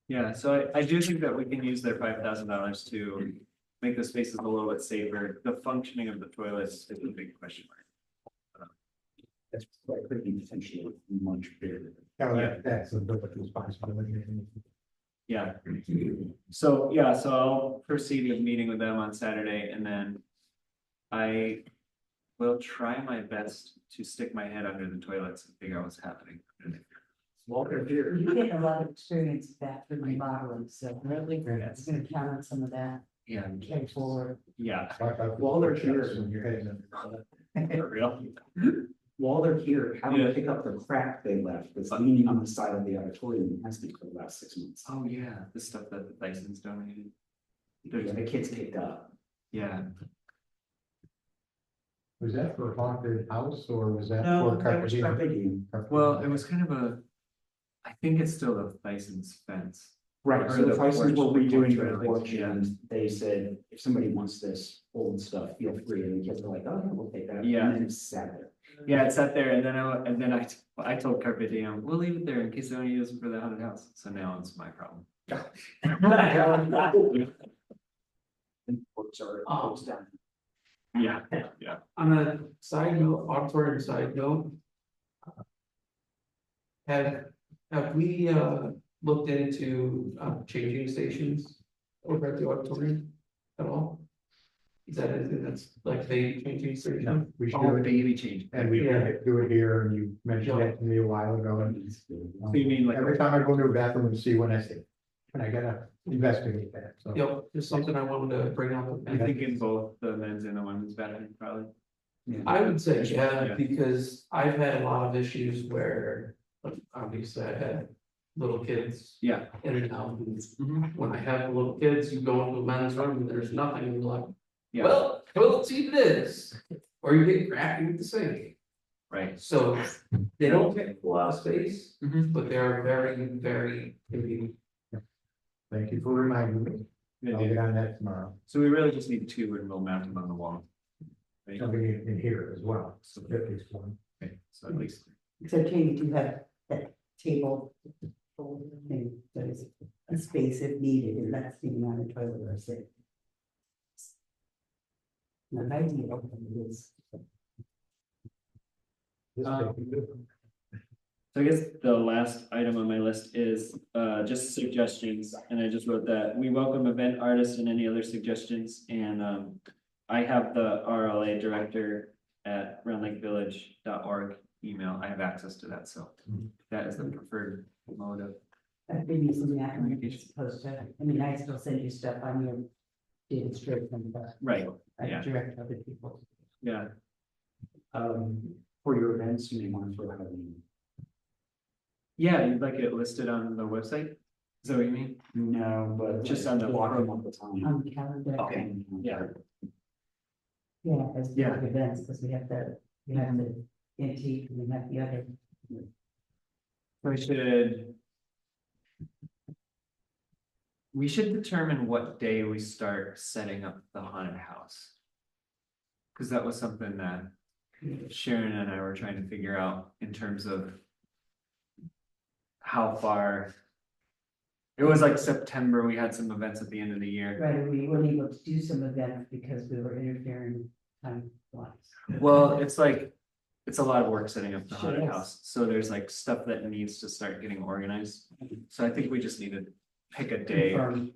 [SPEAKER 11] Yeah, so I do think that we can use their $5,000 to make the spaces a little bit safer. The functioning of the toilets is a big question mark.
[SPEAKER 6] That's quite could be potentially much bigger.
[SPEAKER 1] That's a bit of responsibility.
[SPEAKER 11] Yeah. So, yeah, so I'll proceed with meeting with them on Saturday and then I will try my best to stick my head under the toilets and figure out what's happening.
[SPEAKER 6] Well, they're here.
[SPEAKER 8] You get a lot of experience with bathroom remodeling, so really,
[SPEAKER 11] Yes.
[SPEAKER 8] I'm gonna count on some of that,
[SPEAKER 11] Yeah,
[SPEAKER 8] carry forward.
[SPEAKER 11] yeah,
[SPEAKER 6] While they're here.
[SPEAKER 1] When you're heading in.
[SPEAKER 11] for real.
[SPEAKER 6] While they're here, how do
[SPEAKER 11] Yeah.
[SPEAKER 6] they pick up the crap they left that's leaning on the side of the auditorium, has been for the last 6 months?
[SPEAKER 11] Oh, yeah, the stuff that the Tyson's donated.
[SPEAKER 6] Yeah, the kids picked up.
[SPEAKER 11] Yeah,
[SPEAKER 1] Was that for a haunted house or was that
[SPEAKER 6] No,
[SPEAKER 1] for?
[SPEAKER 6] that was
[SPEAKER 1] Carpe
[SPEAKER 6] Carpe
[SPEAKER 1] Diem?
[SPEAKER 6] Diem.
[SPEAKER 11] well, it was kind of I think it's still the Tyson's fence.
[SPEAKER 6] Right,
[SPEAKER 11] Or
[SPEAKER 6] so the
[SPEAKER 11] the
[SPEAKER 6] Tysons were
[SPEAKER 11] porch
[SPEAKER 6] redoing their
[SPEAKER 11] railings,
[SPEAKER 6] porch
[SPEAKER 11] yeah.
[SPEAKER 6] and they said, if somebody wants this old stuff, feel free, and the kids were like, oh, yeah, we'll take that.
[SPEAKER 11] Yeah.
[SPEAKER 6] And then it sat there.
[SPEAKER 11] Yeah, it sat there and then I told Carpe Diem, we'll leave it there in case they want to use it for the haunted house. So now it's my problem.
[SPEAKER 6] And porch are closed down.
[SPEAKER 11] Yeah, yeah.
[SPEAKER 9] On a side note, auditorium side note. Have we looked into changing stations over at the auditorium at all? Is that anything that's like they changing station?
[SPEAKER 1] We should
[SPEAKER 11] Oh,
[SPEAKER 1] do it,
[SPEAKER 11] baby change.
[SPEAKER 1] and we
[SPEAKER 9] Yeah.
[SPEAKER 1] do it here, and you mentioned that to me a while ago, and.
[SPEAKER 11] So you mean like,
[SPEAKER 1] Every time I go to a bathroom and see when I see, and I gotta investigate that, so.
[SPEAKER 9] Yep, just something I wanted to bring up.
[SPEAKER 11] I think in both the men's and the women's bathroom probably.
[SPEAKER 9] I would say,
[SPEAKER 11] Yeah.
[SPEAKER 9] yeah, because I've had a lot of issues where, like, obviously I had little kids
[SPEAKER 11] Yeah.
[SPEAKER 9] in and out. And
[SPEAKER 11] Mhm.
[SPEAKER 9] when I have little kids, you go into a men's room and there's nothing, and you're like,
[SPEAKER 11] Yeah,
[SPEAKER 9] well, let's see this. Or you get crappy with the sink.
[SPEAKER 11] right.
[SPEAKER 9] So they don't take a lot of space,
[SPEAKER 11] Mhm.
[SPEAKER 9] but they're very, very convenient.
[SPEAKER 1] Thank you for reminding me,
[SPEAKER 11] Good
[SPEAKER 1] I'll
[SPEAKER 11] idea.
[SPEAKER 1] get on that tomorrow,
[SPEAKER 11] So we really just need two and we'll mount them on the wall. Right?
[SPEAKER 1] something in here as well, so at least one.
[SPEAKER 11] Okay, so at least,
[SPEAKER 8] So Jamie, do you have that table? Thing, that is a space if needed, and that's sitting on the toilet or sit. The idea of it is,
[SPEAKER 1] This
[SPEAKER 11] Um,
[SPEAKER 1] thing,
[SPEAKER 11] So I guess the last item on my list is just suggestions, and I just wrote that we welcome event artists and any other suggestions, and I have the RLA director at roundlakevillage.org email. I have access to that, so that is the preferred mode of.
[SPEAKER 8] I've been using that when you're supposed to, I mean, I still send you stuff on your data straight from the.
[SPEAKER 11] Right,
[SPEAKER 8] I
[SPEAKER 11] yeah.
[SPEAKER 8] direct other people.
[SPEAKER 11] Yeah,
[SPEAKER 6] For your events, you may want to throw out a link.
[SPEAKER 11] yeah, you'd like it listed on the website? Is that what you mean?
[SPEAKER 6] No, but
[SPEAKER 11] Just on the
[SPEAKER 6] block them
[SPEAKER 11] front.
[SPEAKER 6] all the time.
[SPEAKER 8] On the calendar.
[SPEAKER 11] Okay, yeah.
[SPEAKER 8] Yeah, as
[SPEAKER 11] Yeah.
[SPEAKER 8] the events, because we have the antique and we have the other.
[SPEAKER 11] We should determine what day we start setting up the haunted house. Cause that was something that Sharon and I were trying to figure out in terms of how far. It was like September, we had some events at the end of the year.
[SPEAKER 8] Right, we weren't able to do some events because we were interfering time wise.
[SPEAKER 11] Well, it's like, it's a lot of work setting up the
[SPEAKER 8] Sure
[SPEAKER 11] haunted
[SPEAKER 8] is.
[SPEAKER 11] house, so there's like stuff that needs to start getting organized. So I think we just need to pick a day
[SPEAKER 8] Confirm.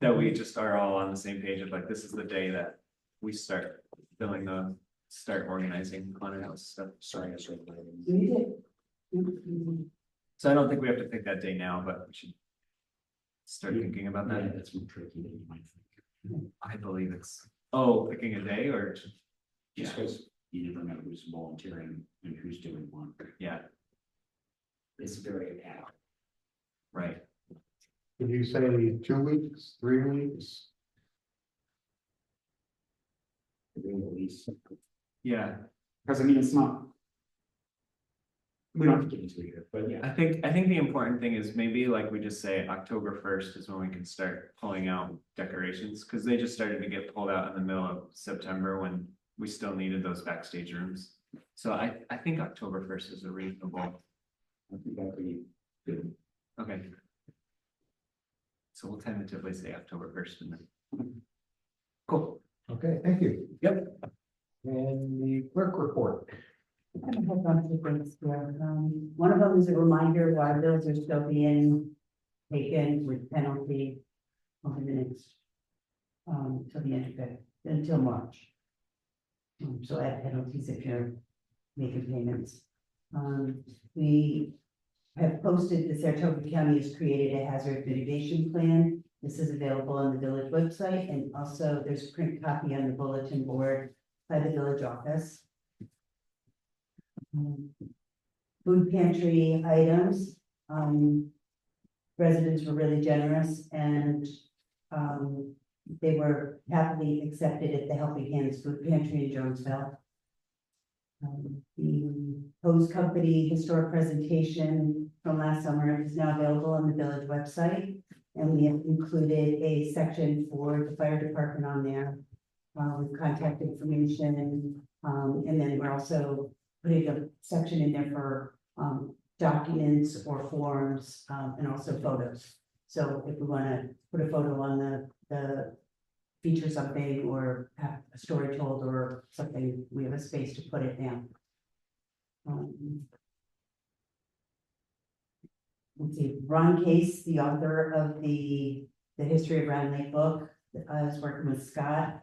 [SPEAKER 11] that we just are all on the same page of like, this is the day that we start start organizing haunted house stuff. Sorry, I started.
[SPEAKER 8] We did. Mhm.
[SPEAKER 11] So I don't think we have to pick that day now, but we should start thinking about
[SPEAKER 6] Yeah,
[SPEAKER 11] that.
[SPEAKER 6] that's more tricky than you might think.
[SPEAKER 11] I believe it's, oh, picking a day or,
[SPEAKER 6] Just because you never know who's volunteering and who's doing one.
[SPEAKER 11] yeah,
[SPEAKER 6] It's very ad hoc.
[SPEAKER 11] right.
[SPEAKER 1] Did you say 2 weeks, 3 weeks?
[SPEAKER 6] At least,
[SPEAKER 11] Yeah,
[SPEAKER 6] because I mean, it's not. We don't have to get into it here, but yeah.
[SPEAKER 11] I think the important thing is maybe like we just say October 1st is when we can start pulling out decorations, because they just started to get pulled out in the middle of September when we still needed those backstage rooms. So I think October 1st is a reasonable,
[SPEAKER 6] I think that'd be good.
[SPEAKER 11] okay. So we'll tentatively say October 1st and then. Cool.
[SPEAKER 1] Okay, thank you.
[SPEAKER 11] Yep.
[SPEAKER 1] And the clerk report.
[SPEAKER 8] I have a whole bunch of things here. One of them is a reminder why bills are still being taken with penalty over the next, till the end of it, until March. So add penalties if you're making payments. We have posted, the Saratoga County has created a hazard mitigation plan. This is available on the village website, and also there's a print copy on the bulletin board by the village office. Food pantry items, residents were really generous and, they were happily accepted at the Helping Hands Food Pantry in Jonesville. The Hose Company historic presentation from last summer is now available on the village website. And we have included a section for the fire department on there, with contact information. And then we're also putting a section in there for, documents or forms, and also photos. So if we want to put a photo on the feature something or have a story told or something, we have a space to put it down. Let's see, Ron Case, the author of the History of Round Lake book, is working with Scott.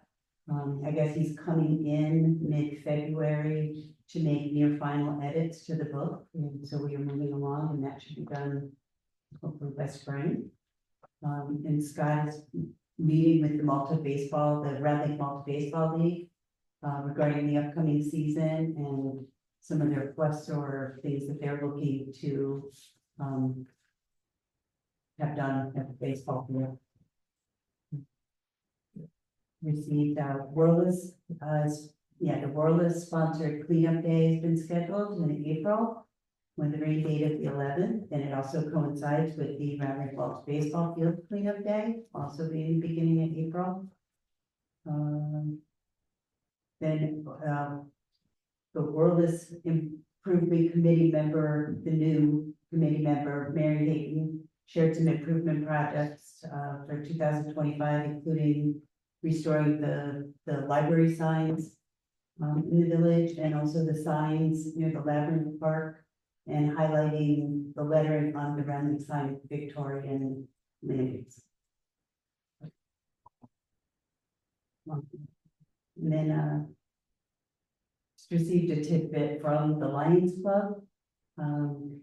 [SPEAKER 8] I guess he's coming in mid-February to make near final edits to the book, and so we are moving along, and that should be done hopefully by spring. And Scott is meeting with the Round Lake Malta Baseball League regarding the upcoming season and some of their requests or things that they're looking to have done at the baseball field. Received Whirlers, the Whirlers sponsored cleanup day has been scheduled in April with the rain date of the 11th, and it also coincides with the Round Lake Malta Baseball Field cleanup day, also being beginning in April. Then the Whirlers Improvement Committee member, the new committee member, Mary Hayden, shared some improvement projects for 2025, including restoring the library signs in the village, and also the signs near the Labyrinth Park and highlighting the lettering on the rounding sign Victorian landings. And then, just received a tidbit from the Lions Club.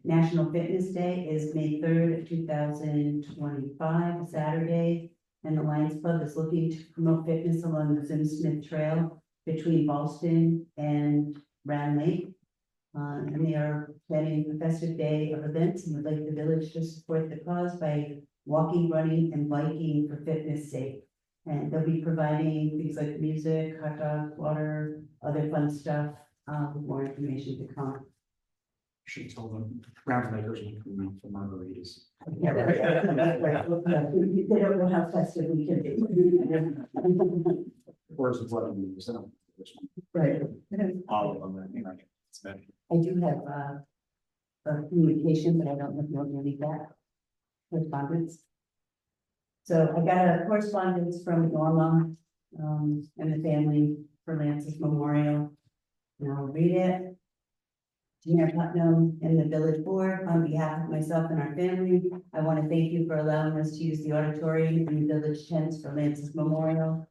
[SPEAKER 8] National Fitness Day is May 3rd, 2025, Saturday. And the Lions Club is looking to promote fitness along the Zim Smith Trail between Ballston and Round Lake. And they are planning a festive day of events and would like the village to support the cause by walking, running, and biking for fitness sake. And they'll be providing things like music, hot dogs, water, other fun stuff, more information to come.
[SPEAKER 6] Should tell them round makers will come out for margaritas.
[SPEAKER 8] Yeah, they don't know how festive we can be.
[SPEAKER 6] Where's the blood in the center?
[SPEAKER 8] Right.
[SPEAKER 6] All of them, I think, like, it's better.
[SPEAKER 8] I do have, a communication, but I don't know if you'll read that. Correspondence. So I got a correspondence from Norma, and the family for Lance's memorial. And I'll read it. To Mayor Putnam and the village board, on behalf of myself and our family, I want to thank you for allowing us to use the auditorium and the village tents for Lance's memorial.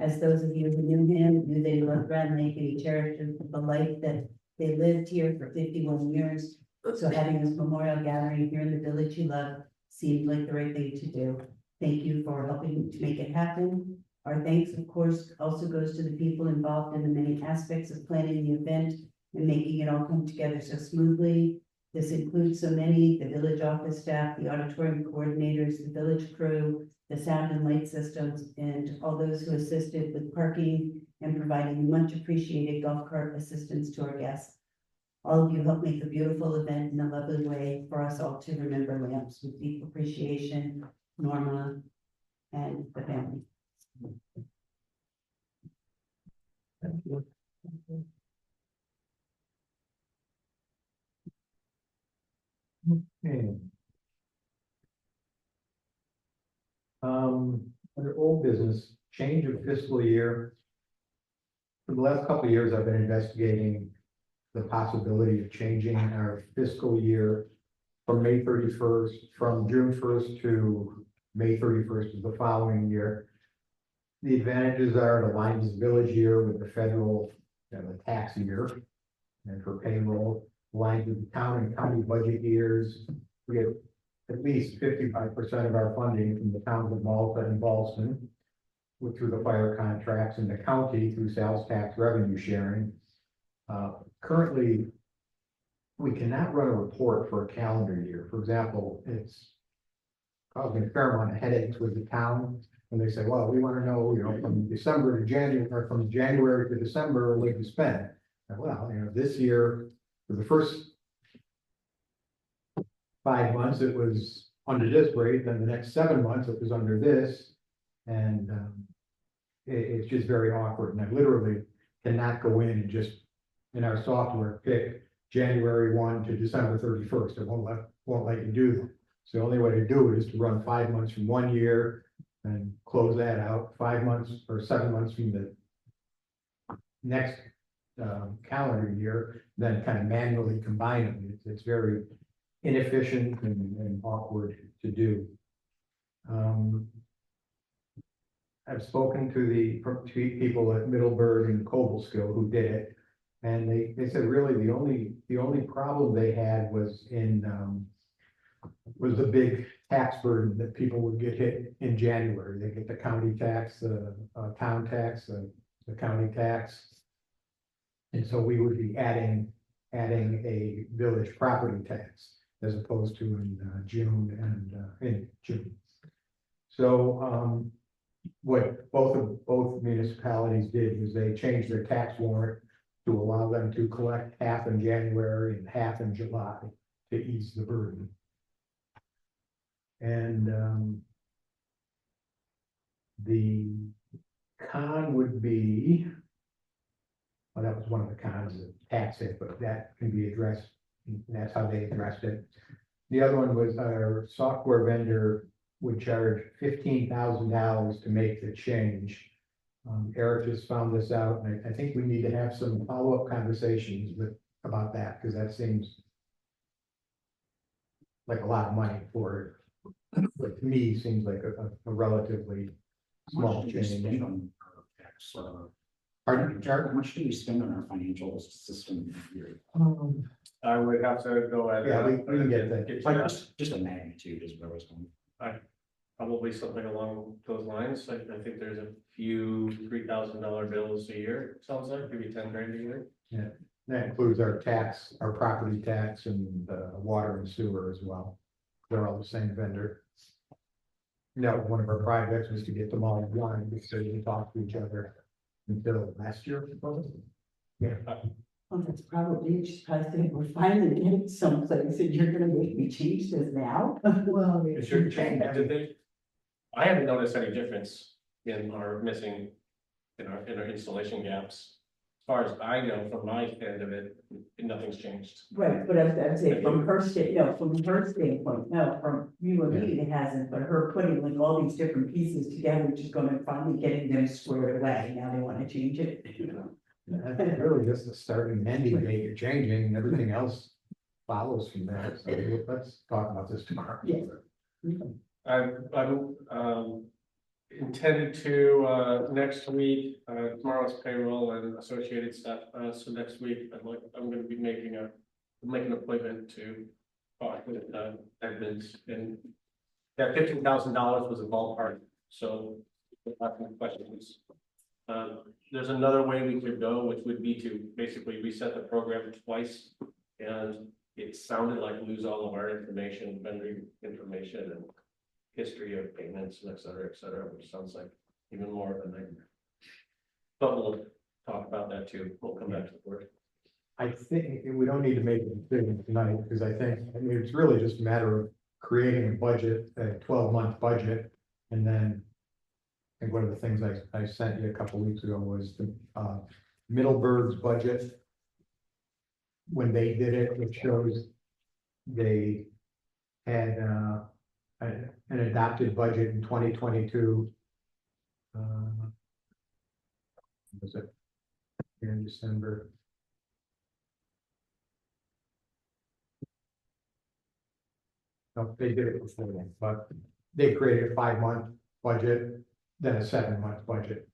[SPEAKER 8] As those of you who knew him, knew they loved Grand Lake and he cherished the life that they lived here for 51 years. So having this memorial gathering here in the village you love seemed like the right thing to do. Thank you for helping to make it happen. Our thanks, of course, also goes to the people involved in the many aspects of planning the event and making it all come together so smoothly. This includes so many, the village office staff, the auditorium coordinators, the village crew, the sound and light systems, and all those who assisted with parking and providing much appreciated golf cart assistance to our guests. All of you helped make a beautiful event in a lovely way for us all to remember Lamps with deep appreciation, Norma, and the family.
[SPEAKER 1] Thank you. Okay. Under old business, change of fiscal year. For the last couple of years, I've been investigating the possibility of changing our fiscal year from May 31st, from June 1st to May 31st of the following year. The advantages are it aligns the village year with the federal tax year and for payroll, aligns with the town and county budget years. We get at least 55% of our funding from the towns of Malta and Ballston through the fire contracts, and the county through sales tax revenue sharing. Currently, we cannot run a report for a calendar year. For example, it's causing a fair amount of headaches with the town when they say, well, we want to know, from December to January, or from January to December, what you spend. Well, this year, for the first 5 months, it was under this rate, then the next 7 months, it was under this. And it's just very awkward. And I literally cannot go in and just, in our software, pick January 1 to December 31st. It won't let you do that. So the only way to do it is to run 5 months from one year and close that out, 5 months or 7 months from the next calendar year, then kind of manually combine them. It's very inefficient and awkward to do. I've spoken to the people at Middleburg and Cobleskill who did it, and they said really the only problem they had was was the big tax burden that people would get hit in January. They get the county tax, the town tax, the county tax, and so we would be adding a village property tax as opposed to in June and in June. So what both municipalities did was they changed their tax warrant to allow them to collect half in January and half in July to ease the burden. And the con would be, well, that was one of the cons of tax it, but that can be addressed. And that's how they addressed it. The other one was our software vendor would charge $15,000 to make the change. Eric just found this out, and I think we need to have some follow-up conversations about that, because that seems like a lot of money for it. But to me, seems like a relatively small change. Pardon, Charlie?
[SPEAKER 6] How much do you spend on our financial system a year?
[SPEAKER 4] I would have to go at.
[SPEAKER 1] Yeah, we can get that.
[SPEAKER 4] to
[SPEAKER 6] Like,
[SPEAKER 4] that.
[SPEAKER 6] just a magnitude is where I was going.
[SPEAKER 4] Probably something along those lines, I think there's a few $3,000 bills a year, it sounds like, maybe 10 grand a year.
[SPEAKER 1] That includes our tax, our property tax and water and sewer as well. They're all the same vendor. That was one of our projects was to get them all in line because they didn't talk to each other until last year, I suppose. Yeah.
[SPEAKER 8] Well, that's probably, it. She's probably saying, we're finally getting someplace and you're gonna make me change this now.
[SPEAKER 1] Well,
[SPEAKER 4] Is your change, did they? I haven't noticed any difference in our missing, in our installation gaps. As far as I know, from my end of it, nothing's changed.
[SPEAKER 8] Right, but I'm saying from her from her standpoint, no, from you and me, it hasn't, but her putting like all these different pieces together, just gonna finally getting them squared away, now they wanna change it.
[SPEAKER 1] I think really just the starting and ending date you're changing, and everything else follows from there. So let's talk about this tomorrow.
[SPEAKER 8] Yeah.
[SPEAKER 4] I'm intended to, next week, tomorrow's payroll and associated stuff, so next week, I'm gonna be make an appointment to talk with, Edmonds, and that $15,000 was a ballpark, so if I have any questions. There's another way we could go, which would be to basically reset the program twice, and it sounded like lose all of our information, vendor information, and history of payments, and et cetera, which sounds like even more of a nightmare. But we'll talk about that too. We'll come back to the board.
[SPEAKER 1] I think we don't need to make a decision tonight, because I mean, it's really just a matter of creating a budget, a 12-month budget, and then. I think one of the things I sent you a couple weeks ago was the Middleburg's budget. When they did it, it shows they had an adopted budget in 2022. Was it here in December? No, they did it before then, but they created a 5-month budget, then a 7-month budget.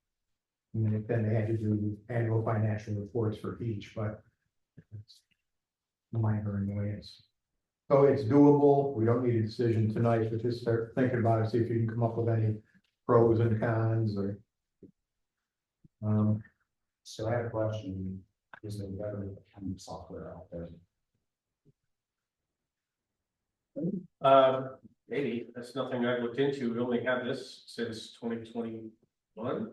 [SPEAKER 1] And then they had to do annual financial reports for each, but it's minor annoyance. So it's doable. We don't need a decision tonight, but just start thinking about it, see if you can come up with any pros and cons or.
[SPEAKER 6] So I have a question, is there better accounting software out there?
[SPEAKER 4] Maybe, that's nothing I've looked into. We only had this since 2021,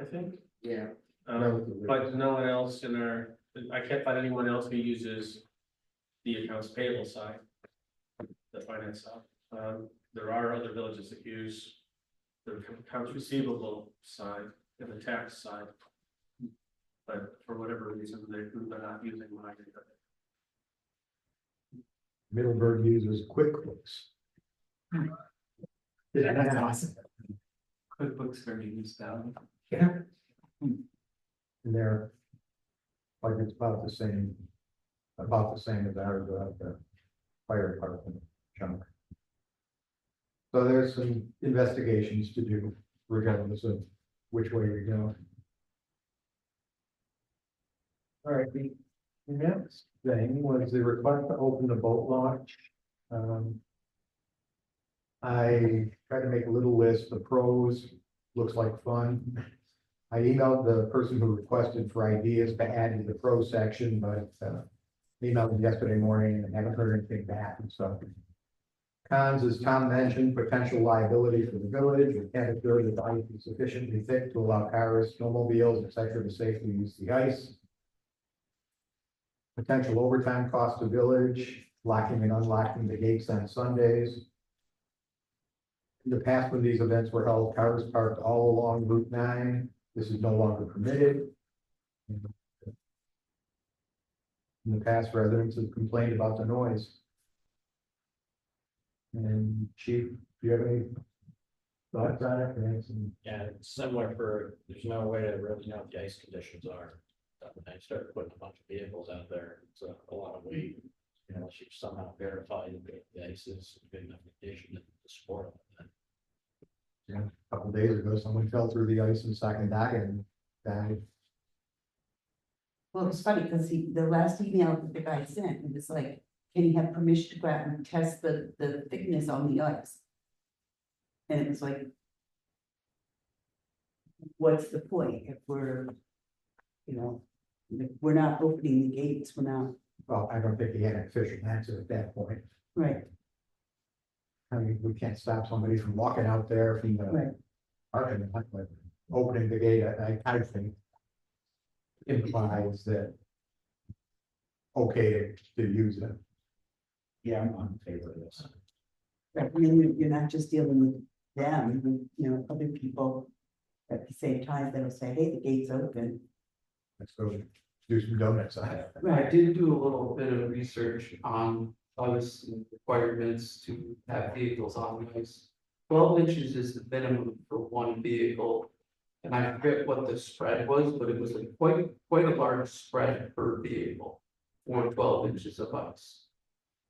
[SPEAKER 4] I think.
[SPEAKER 6] Yeah.
[SPEAKER 4] But no one else I can't find anyone else who uses the accounts payable side, the finance side. There are other villages that use the accounts receivable side and the tax side. But for whatever reason, they're not using mine.
[SPEAKER 1] Middleburg uses QuickBooks.
[SPEAKER 6] Yeah, that's awesome.
[SPEAKER 11] QuickBooks for municipality.
[SPEAKER 1] Yeah. And they're like it's about the same as ours, the fire department chunk. So there's some investigations to do regardless of which way we go. All right, the next thing was the request to open the boat launch. I tried to make a little list, the pros, looks like fun. I emailed the person who requested for ideas to add to the pro section, but emailed them yesterday morning and haven't heard anything back, so. Cons, as Tom mentioned, potential liability for the village. We can't assure that the ice is sufficiently thick to allow cars, snowmobiles, etc. to safely use the ice. Potential overtime cost to village, locking and unlocking the gates on Sundays. In the past, when these events were held, cars parked all along Route 9. This is no longer permitted. In the past, residents have complained about the noise. And Chief, do you have any thoughts on it?
[SPEAKER 10] Yeah, it's similar there's no way to really know what the ice conditions are. When they start putting a bunch of vehicles out there, it's a lot of weight.
[SPEAKER 5] you know, she somehow verified that the ice is a big enough condition to support that.
[SPEAKER 1] Yeah, a couple days ago, someone fell through the ice in Sacandaga and died.
[SPEAKER 8] Well, it's funny, because the last email that the guy sent, it was like, can you have permission to go out and test the thickness on the ice? And it was like, what's the point if we're, you know, if we're not opening the gates, we're not,
[SPEAKER 1] Well, I don't think he had an official answer at that point.
[SPEAKER 8] right,
[SPEAKER 1] I mean, we can't stop somebody from walking out there from the
[SPEAKER 8] right.
[SPEAKER 1] parking lot, but opening the gate, I think implies that okay to use it.
[SPEAKER 6] Yeah, I'm in favor of this.
[SPEAKER 8] Right, I mean, you're not just dealing with them, you know, other people at the same time that'll say, hey, the gate's open.
[SPEAKER 1] Let's go do some donuts.
[SPEAKER 9] I did do a little bit of research on ice and requirements to have vehicles on ice. 12 inches is the minimum for one vehicle. And I forget what the spread was, but it was like quite a large spread per vehicle for 12 inches of ice.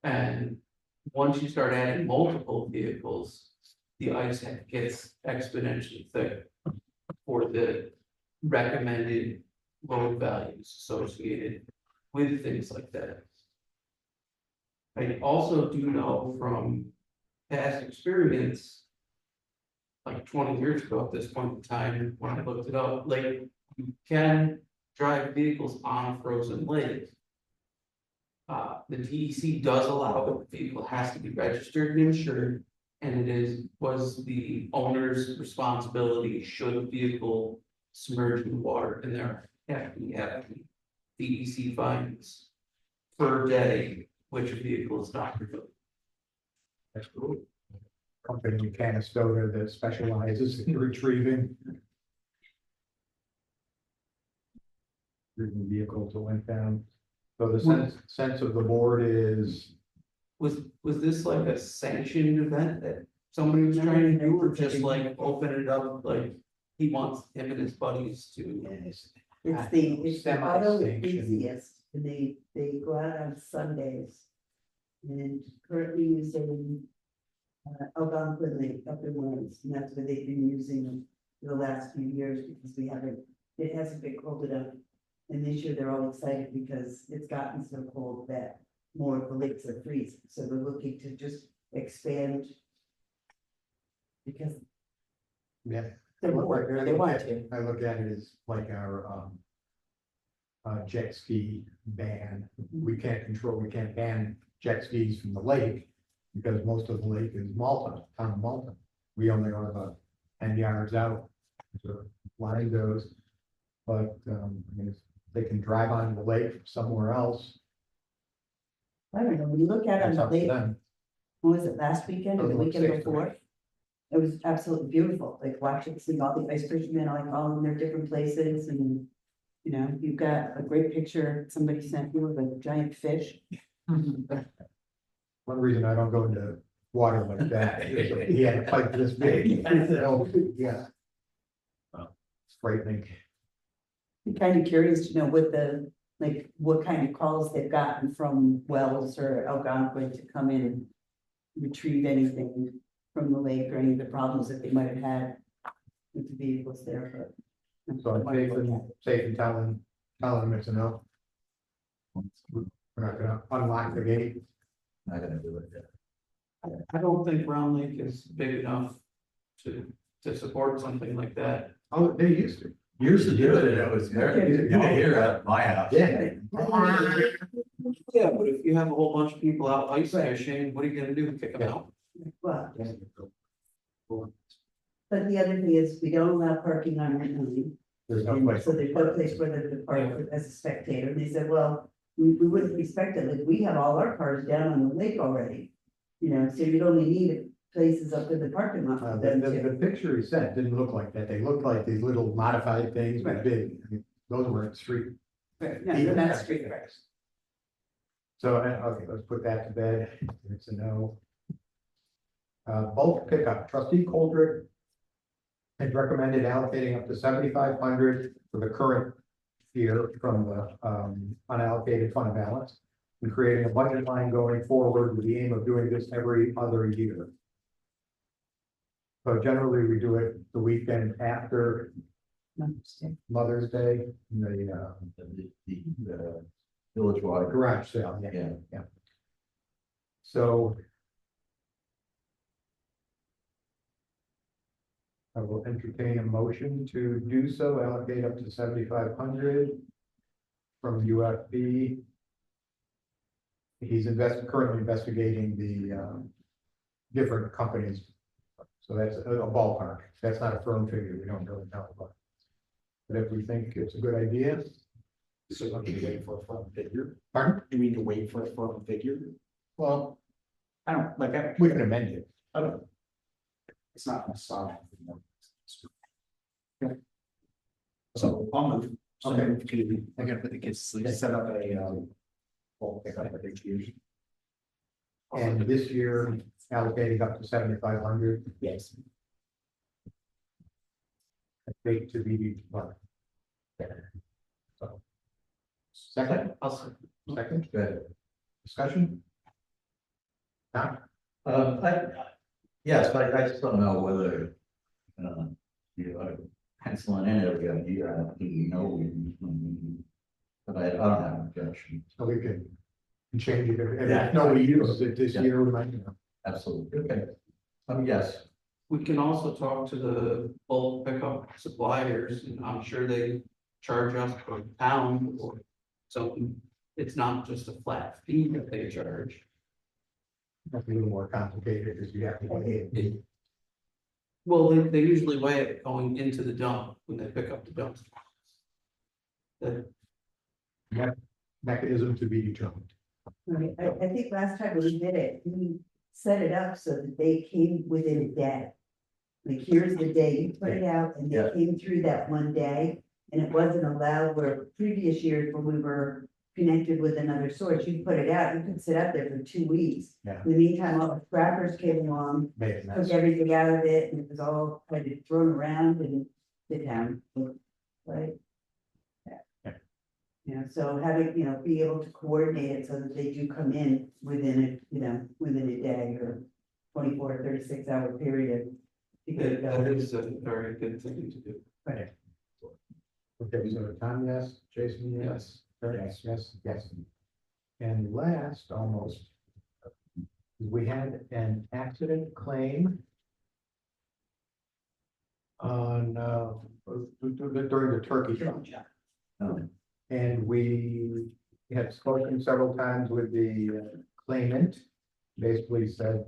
[SPEAKER 9] And once you start adding multiple vehicles, the ice gets exponentially thick for the recommended load values associated with things like that. I also do know from past experience, like 20 years ago at this point in time, when I looked it up, like you can drive vehicles on frozen lake. The DEC does allow it, the vehicle has to be registered and insured, and was the owner's responsibility should a vehicle submerge in water, and there have to be DEC fines per day, which a vehicle is not removed.
[SPEAKER 1] That's cool. Company in Canastota that specializes in retrieving vehicles that went down. So the sense of the board is,
[SPEAKER 9] Was this like a sanctioned event that somebody was trying to do, or just like open it up, like he wants him and his buddies to?
[SPEAKER 8] It's the auto
[SPEAKER 1] Semi-sanctioned.
[SPEAKER 8] enthusiasts, and they go out on Sundays. And currently using Algonquin Lake up in Wales, and that's what they've been using them for the last few years, because it hasn't been cold enough. And this year they're all excited because it's gotten so cold that more of the lakes are freezing, so they're looking to just expand. Because
[SPEAKER 1] yeah.
[SPEAKER 8] they want to.
[SPEAKER 1] I look at it as like our jet ski ban. We can't ban jet skis from the lake because most of the lake is Malta, town of Malta. We only are about 10 yards out. So line goes, but I mean, if they can drive on the lake somewhere else.
[SPEAKER 8] I don't know, when you look at it on
[SPEAKER 1] That's
[SPEAKER 8] the
[SPEAKER 1] up to
[SPEAKER 8] lake,
[SPEAKER 1] them.
[SPEAKER 8] what was it, last weekend or the weekend
[SPEAKER 1] Sixth.
[SPEAKER 8] before? It was absolutely beautiful, like watching, seeing all the ice fishermen, like all in their different places, and you know, you've got a great picture somebody sent you of a giant fish.
[SPEAKER 1] One reason I don't go into water like that is he had a pipe this big. Yeah. It's frightening.
[SPEAKER 8] I'm kind of curious to know what kind of calls they've gotten from Wells or Algonquin to come in and retrieve anything from the lake, or any of the problems that they might have had with the vehicles there, but.
[SPEAKER 1] So I'm safe and telling them it's a no. We're not gonna unlock the gate.
[SPEAKER 5] Not gonna do it yet.
[SPEAKER 9] I don't think Round Lake is big enough to support something like that.
[SPEAKER 1] Oh, they used to.
[SPEAKER 5] Used to do it, and it was very, you can hear it at my house.
[SPEAKER 1] Yeah.
[SPEAKER 9] Yeah, but if you have a whole bunch of people out ice fishing, what are you gonna do, kick them out?
[SPEAKER 8] Well, but the other thing is, we don't allow parking on Route 9.
[SPEAKER 1] There's no
[SPEAKER 8] And
[SPEAKER 1] place.
[SPEAKER 8] so there's no place for them to park as a spectator, and they said, well, we wouldn't expect it, like, we have all our cars down on the lake already. You know, so you'd only need places up in the parking lot for them
[SPEAKER 1] The
[SPEAKER 8] to.
[SPEAKER 1] picture he sent didn't look like that. They looked like these little modified things, but
[SPEAKER 8] Right.
[SPEAKER 1] big. I mean, those weren't street.
[SPEAKER 8] Right, no, they're not street cars.
[SPEAKER 1] So, okay, let's put that to bed. It's a no. Bulk pickup, trustee Coldrick had recommended allocating up to 7,500 for the current year from the unallocated fund balance. and creating a budget line going forward with the aim of doing this every other year. So generally, we do it the weekend after Mother's Day,
[SPEAKER 5] The village-wide.
[SPEAKER 1] garage sale,
[SPEAKER 5] Yeah.
[SPEAKER 1] So I will entertain a motion to do so, allocate up to 7,500 from UFB. He's currently investigating the different companies. So that's a ballpark. That's not a firm figure. We don't really know. But if we think it's a good idea.
[SPEAKER 6] So do we wait for a firm figure?
[SPEAKER 1] Pardon?
[SPEAKER 6] Do we need to wait for a firm figure?
[SPEAKER 1] Well,
[SPEAKER 6] I don't, like,
[SPEAKER 1] we can amend it.
[SPEAKER 6] I don't. It's not gonna solve. Okay. So I'll move. So
[SPEAKER 1] Okay.
[SPEAKER 6] I gotta put the kids to sleep. Set up a, well, pick up a big huge.
[SPEAKER 1] And this year allocating up to 7,500.
[SPEAKER 6] Yes.
[SPEAKER 1] Date to be what? So. Second, second,
[SPEAKER 5] Good.
[SPEAKER 1] discussion? Now,
[SPEAKER 5] Yes, but I just don't know whether, you know, penciling in every other year, I don't think we know. But I don't have an objection.
[SPEAKER 1] so we can change it, if
[SPEAKER 5] Yeah.
[SPEAKER 1] nobody uses it this
[SPEAKER 5] Yeah.
[SPEAKER 1] year, we might, you know.
[SPEAKER 5] Absolutely, okay. Yes,
[SPEAKER 9] We can also talk to the bulk pickup suppliers, and I'm sure they charge us per pound or something. It's not just a flat fee that they charge.
[SPEAKER 1] That's a little more complicated because you have to weigh it.
[SPEAKER 9] Well, they usually weigh it going into the dump when they pick up the dump. The
[SPEAKER 1] Mechanism to be determined.
[SPEAKER 8] Right, I think last time we did it, we set it up so that they came within a day. Like, here's the day you put it out, and they
[SPEAKER 5] Yeah.
[SPEAKER 8] came through that one day, and it wasn't allowed where previous years when we were connected with another source, you put it out, you could sit up there for 2 weeks.
[SPEAKER 1] Yeah.
[SPEAKER 8] In the meantime, all the scrappers came along,
[SPEAKER 1] Made a
[SPEAKER 8] took
[SPEAKER 1] mess.
[SPEAKER 8] everything out of it, and it was all kind of thrown around in the town, right?
[SPEAKER 1] Yeah.
[SPEAKER 8] Yeah, so having, be able to coordinate it so that they do come in within within a day or 24 or 36 hour period. To get it
[SPEAKER 9] That
[SPEAKER 8] going.
[SPEAKER 9] is a very good thing to do.
[SPEAKER 1] Okay, so Tom, yes, Jason, yes, Eric, yes. And last, almost, we had an accident claim on, during the turkey trot. And we had spoken several times with the claimant, basically said,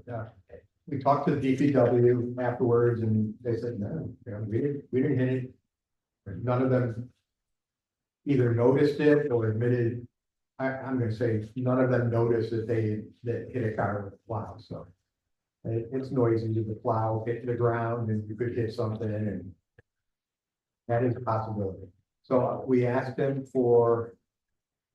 [SPEAKER 1] we talked to the DPW afterwards and they said, no, we didn't hit it. None of them either noticed it or admitted, I'm gonna say, none of them noticed that that hit a car with a plow, so. It's noisy, the plow hit the ground and you could hit something and that is a possibility. So we asked him for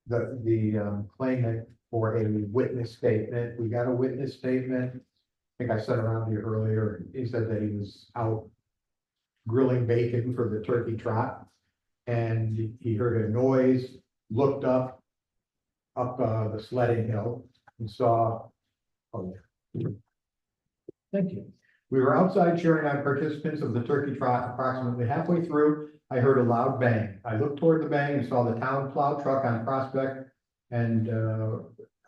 [SPEAKER 1] the claimant for a witness statement. We got a witness statement. I think I sent around to you earlier. He said that he was out grilling bacon for the turkey trot. And he heard a noise, looked up the sledding hill and saw. Oh, thank you. We were outside cheering on participants of the turkey trot. Approximately halfway through, I heard a loud bang. I looked toward the bang and saw the town plow truck on Prospect and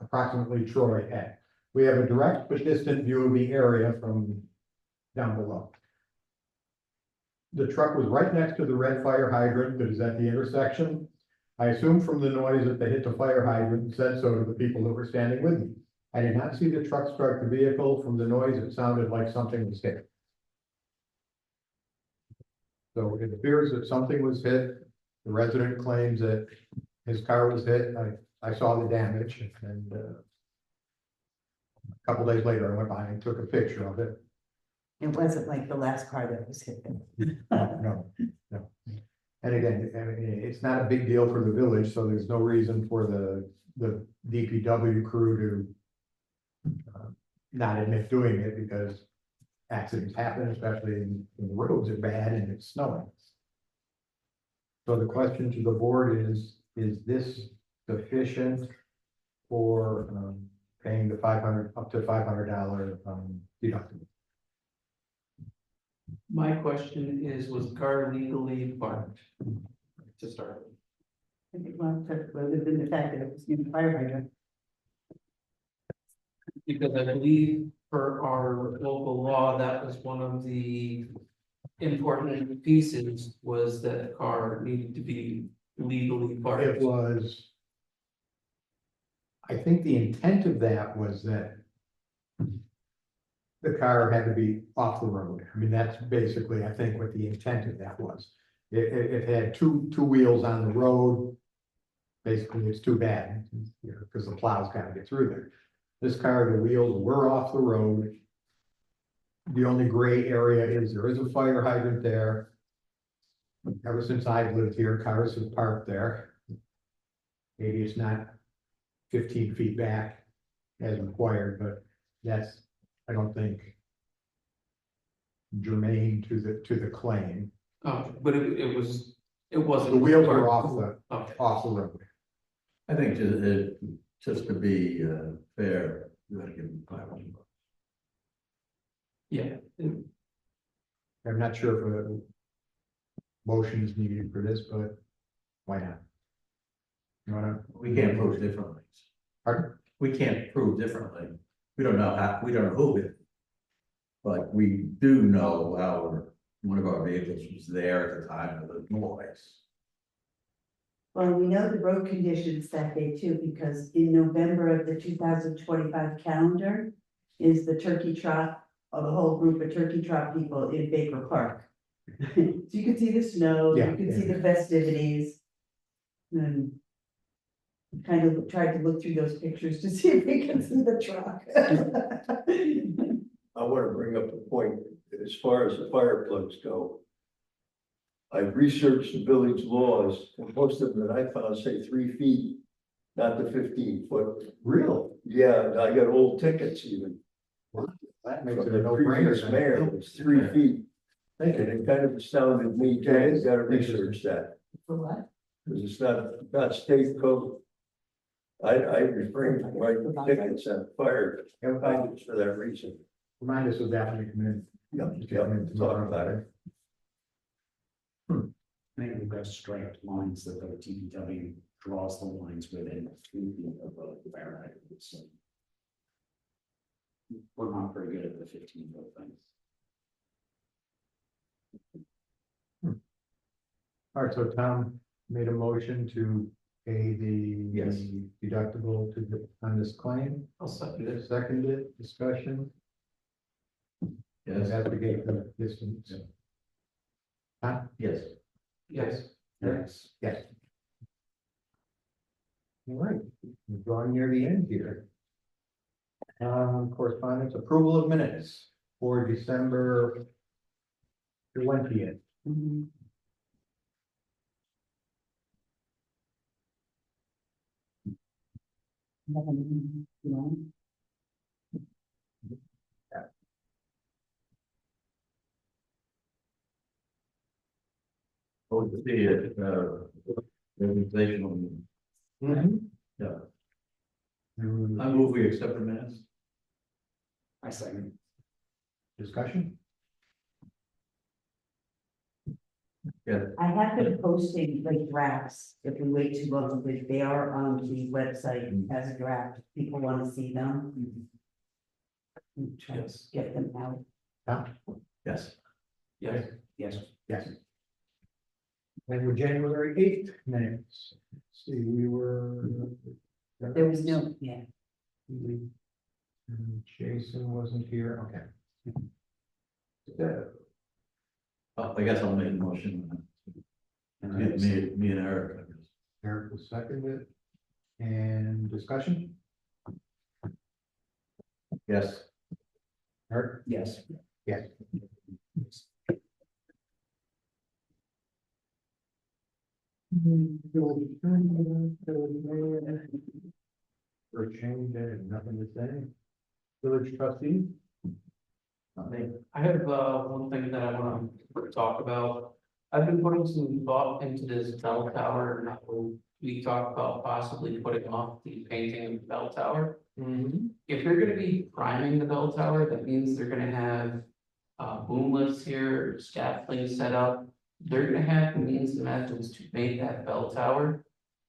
[SPEAKER 1] approximately Troy Head. We have a direct but distant view of the area from down below. The truck was right next to the red fire hydrant that is at the intersection. I assumed from the noise that they hit the fire hydrant and said so to the people that were standing with me. I did not see the truck strike the vehicle. From the noise, it sounded like something was hit. So it appears that something was hit. The resident claims that his car was hit. I saw the damage and a couple days later, I went by and took a picture of it.
[SPEAKER 8] It wasn't like the last car that was hit.
[SPEAKER 1] No. And again, I mean, it's not a big deal for the village, so there's no reason for the DPW crew to not admit doing it because accidents happen, especially when the roads are bad and it's snowing. So the question to the board is this sufficient for, paying the up to $500, deductible.
[SPEAKER 9] My question is, was the car legally parked? To start with.
[SPEAKER 8] I think one took, rather than the fact that it was in the fire hydrant.
[SPEAKER 9] Because I believe per our local law, that was one of the important pieces, was that the car needed to be legally
[SPEAKER 1] It
[SPEAKER 9] parked.
[SPEAKER 1] was. I think the intent of that was that. The car had to be off the road. I mean, that's basically, I think, what the intent of that was. It had two wheels on the road. Basically, it's too bad, because the plows gotta get through there. This car, the wheels were off the road. The only gray area is there is a fire hydrant there. Ever since I've lived here, cars have parked there. Maybe it's not 15 feet back as required, but that's, I don't think, germane to the claim.
[SPEAKER 9] Oh, but it wasn't.
[SPEAKER 1] The wheels were
[SPEAKER 9] parked.
[SPEAKER 1] off the road.
[SPEAKER 5] I think just to be fair, you gotta give them $500.
[SPEAKER 9] Yeah,
[SPEAKER 1] I'm not sure if a motion is needed for this, but why not? You wanna?
[SPEAKER 5] We can't prove differently.
[SPEAKER 1] Pardon?
[SPEAKER 5] We can't prove differently. We don't know how, we don't know who it. But we do know one of our vehicles was there at the time of the noise.
[SPEAKER 8] Well, we know the road conditions that day too, because in November of the 2025 calendar is the turkey trot, of the whole group of turkey trot people in Baker Park. So you can see the snow,
[SPEAKER 1] Yeah,
[SPEAKER 8] you can see
[SPEAKER 1] yeah.
[SPEAKER 8] the festivities. And kind of tried to look through those pictures to see if we can see the truck.
[SPEAKER 3] I want to bring up a point, as far as the fire plugs go. I've researched the village laws, and most of them that I found say 3 feet, not the 15 foot.
[SPEAKER 1] Really?
[SPEAKER 3] Yeah, and I got old tickets even.
[SPEAKER 1] That makes
[SPEAKER 3] From
[SPEAKER 1] it a
[SPEAKER 3] the
[SPEAKER 1] no-brainer.
[SPEAKER 3] previous
[SPEAKER 1] then.
[SPEAKER 3] mayor, it was 3 feet.
[SPEAKER 1] Thank
[SPEAKER 3] And
[SPEAKER 1] you.
[SPEAKER 3] it kind of astounded me, too.
[SPEAKER 1] Yeah,
[SPEAKER 3] You gotta
[SPEAKER 1] interesting.
[SPEAKER 3] research that,
[SPEAKER 8] For what?
[SPEAKER 3] because it's not state code. I refrain from writing tickets on fire hydrants for that reason.
[SPEAKER 1] Remind us of that when you come in.
[SPEAKER 3] Yep, talk about it.
[SPEAKER 6] I think we've got striped lines that the TPW draws the lines within 3 feet of the fire hydrant, so. We're not very good at the 15-foot thing.
[SPEAKER 1] All right, so Tom made a motion to pay the
[SPEAKER 5] Yes.
[SPEAKER 1] deductible on this claim.
[SPEAKER 9] I'll second it.
[SPEAKER 1] Seconded, discussion.
[SPEAKER 5] Yes,
[SPEAKER 1] Investigate the distance. Huh?
[SPEAKER 5] yes.
[SPEAKER 9] Yes.
[SPEAKER 1] Yes. Yes. All right, we're drawing near the end here. Correspondence, approval of minutes for December 20th.
[SPEAKER 8] Mhm. You know,
[SPEAKER 5] Oh, the organizational, yeah. I move we accept the minutes.
[SPEAKER 6] I second.
[SPEAKER 1] Discussion?
[SPEAKER 5] Yeah,
[SPEAKER 8] I have been posting like drafts, if we wait too long, but they are on the website as a draft, if people want to see them. And try to get them out.
[SPEAKER 1] Huh?
[SPEAKER 5] yes.
[SPEAKER 9] Yes.
[SPEAKER 6] Yes.
[SPEAKER 1] Yes. And we're January 8th minutes. See, we were.
[SPEAKER 8] There was no, yeah.
[SPEAKER 1] Jason wasn't here, okay. So,
[SPEAKER 5] Oh, I guess I'll make a motion. Me and Eric. I guess.
[SPEAKER 1] Eric will second it. And discussion?
[SPEAKER 5] Yes.
[SPEAKER 1] Eric?
[SPEAKER 6] Yes.
[SPEAKER 1] Yes. For change, nothing to say. Village trustee?
[SPEAKER 5] Nothing.
[SPEAKER 9] I have one thing that I want to talk about. I've been putting some thought into this bell tower, and we talked about possibly putting off the painting of the bell tower. If you're gonna be priming the bell tower, that means they're gonna have boom lifts here, scaffolding set up. They're gonna have the means and methods to paint that bell tower.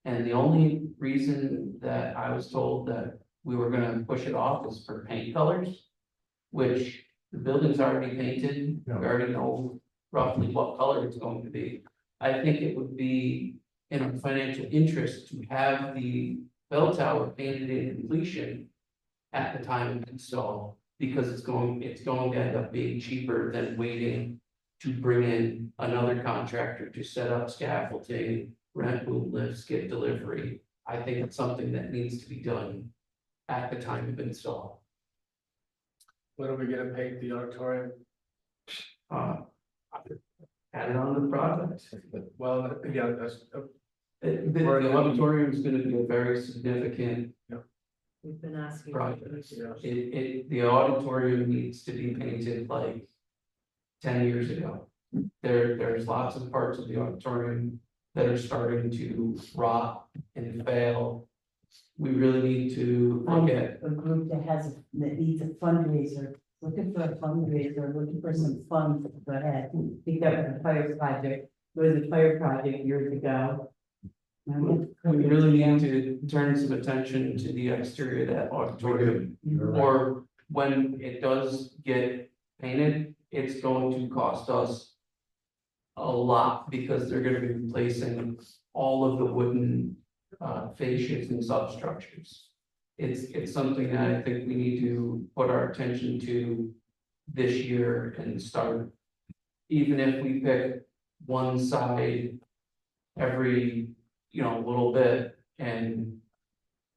[SPEAKER 9] And the only reason that I was told that we were gonna push it off is for paint colors, which the building's already painted, we already know roughly what color it's going to be. I think it would be in our financial interest to have the bell tower painted in completion at the time of install, because it's going to end up being cheaper than waiting to bring in another contractor to set up scaffolding, rent boom lifts, get delivery. I think it's something that needs to be done at the time of install.
[SPEAKER 4] When are we gonna paint the auditorium?
[SPEAKER 9] Add it on the project.
[SPEAKER 4] Well, yeah, that's,
[SPEAKER 9] The auditorium is gonna be a very significant
[SPEAKER 8] We've been asking.
[SPEAKER 9] project.
[SPEAKER 4] yeah.
[SPEAKER 9] The auditorium needs to be painted like 10 years ago. There's lots of parts of the auditorium that are starting to rot and fail. We really need to look at,
[SPEAKER 8] A group that needs a fundraiser, looking for a fundraiser, looking for some funds, go ahead. I think that was a fire project, there was a fire project years ago.
[SPEAKER 9] we really need to turn some attention to the exterior of that auditorium. Or when it does get painted, it's going to cost us a lot, because they're gonna be replacing all of the wooden fascias and substructures. It's something that I think we need to put our attention to this year and start. Even if we pick one side every, little bit, and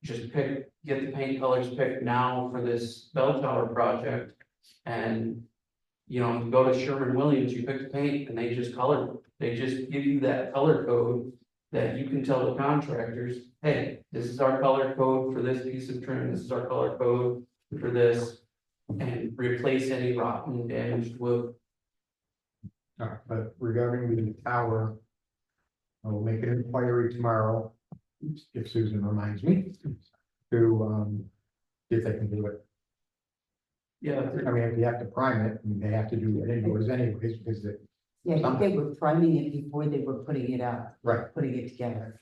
[SPEAKER 9] just get the paint colors picked now for this bell tower project. And, you go to Sherwin-Williams, you pick the paint and they just give you that color code that you can tell the contractors, hey, this is our color code for this piece of trim, this is our color code for this, and replace any rotten, damaged wood.
[SPEAKER 1] All right, but regarding the tower, I will make an inquiry tomorrow, if Susan reminds me, to see if they can do it.
[SPEAKER 9] Yeah,
[SPEAKER 1] I mean, if you have to prime it, they have to do it indoors anyways, because it,
[SPEAKER 8] Yeah, I think they were priming it before they were putting it up.
[SPEAKER 1] Right.
[SPEAKER 8] Putting it together.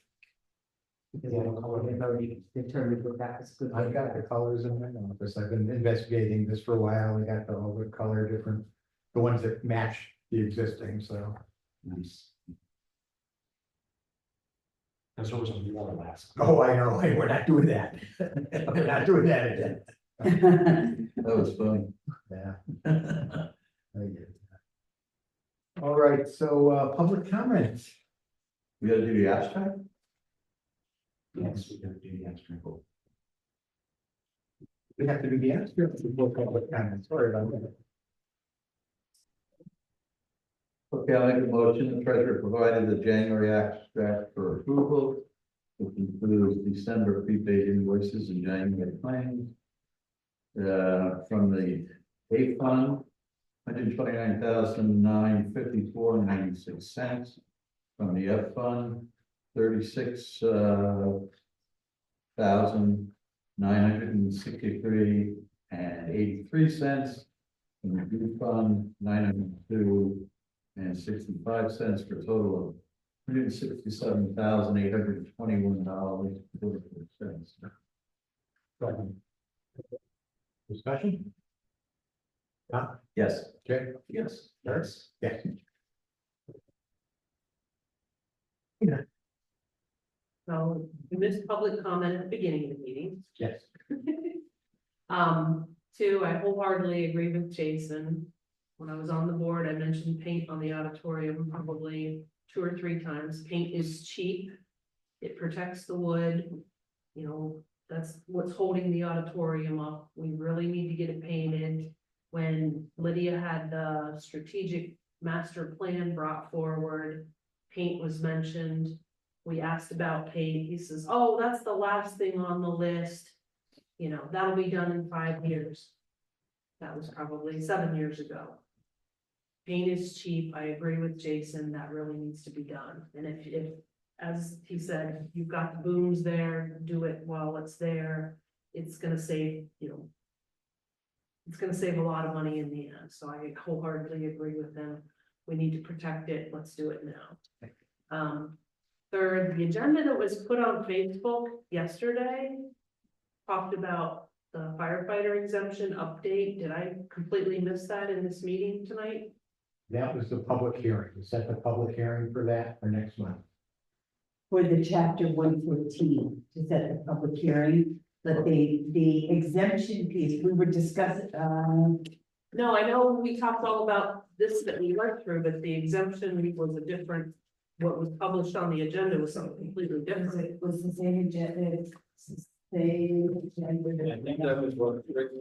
[SPEAKER 8] Because they've already determined what that was good.
[SPEAKER 1] I've got the colors in my office, I've been investigating this for a while, I got all the color different, the ones that match the existing, so.
[SPEAKER 6] Nice. There's always something more to last.
[SPEAKER 1] Oh, I know, hey, we're not doing that. We're not doing that again.
[SPEAKER 5] That was funny.
[SPEAKER 1] Yeah. All right, so, public comments.
[SPEAKER 5] We gotta do the abstract?
[SPEAKER 6] Yes, we're gonna do the extra.
[SPEAKER 1] We have to do the answer before public comments, sorry about that.
[SPEAKER 5] Okay, I'll make a motion, the treasurer provided the January abstract for approval, which includes December prepaid invoices and January claims. From the A fund, $129,954.96. From the F fund, $36,963.83. From the B fund, $902.65 for a total of $167,821.44.
[SPEAKER 1] Discussion?
[SPEAKER 5] Yes.
[SPEAKER 1] Jay?
[SPEAKER 5] Yes.
[SPEAKER 1] Yes. Yes.
[SPEAKER 12] So we missed public comment at the beginning of the meeting.
[SPEAKER 1] Yes.
[SPEAKER 12] Two, I wholeheartedly agree with Jason. When I was on the board, I mentioned paint on the auditorium probably 2 or 3 times. Paint is cheap. It protects the wood. That's what's holding the auditorium up. We really need to get it painted. When Lydia had the strategic master plan brought forward, paint was mentioned. We asked about paint. He says, oh, that's the last thing on the list. That'll be done in 5 years. That was probably 7 years ago. paint is cheap, I agree with Jason, that really needs to be done, and if, as he said, you've got the booms there, do it while it's there, it's gonna save, you know. It's gonna save a lot of money in the end, so I wholeheartedly agree with him, we need to protect it, let's do it now. Third, the agenda that was put on Facebook yesterday talked about the firefighter exemption update. Did I completely miss that in this meeting tonight?
[SPEAKER 1] That was the public hearing. We set the public hearing for that for next month.
[SPEAKER 8] For the chapter 114, to set the public hearing, but the exemption piece, we were discussing,
[SPEAKER 12] No, I know we talked all about this that we went through, but the exemption was a different, what was published on the agenda was something completely different.
[SPEAKER 8] it was the same agenda, same agenda.
[SPEAKER 10] I think that was what Rick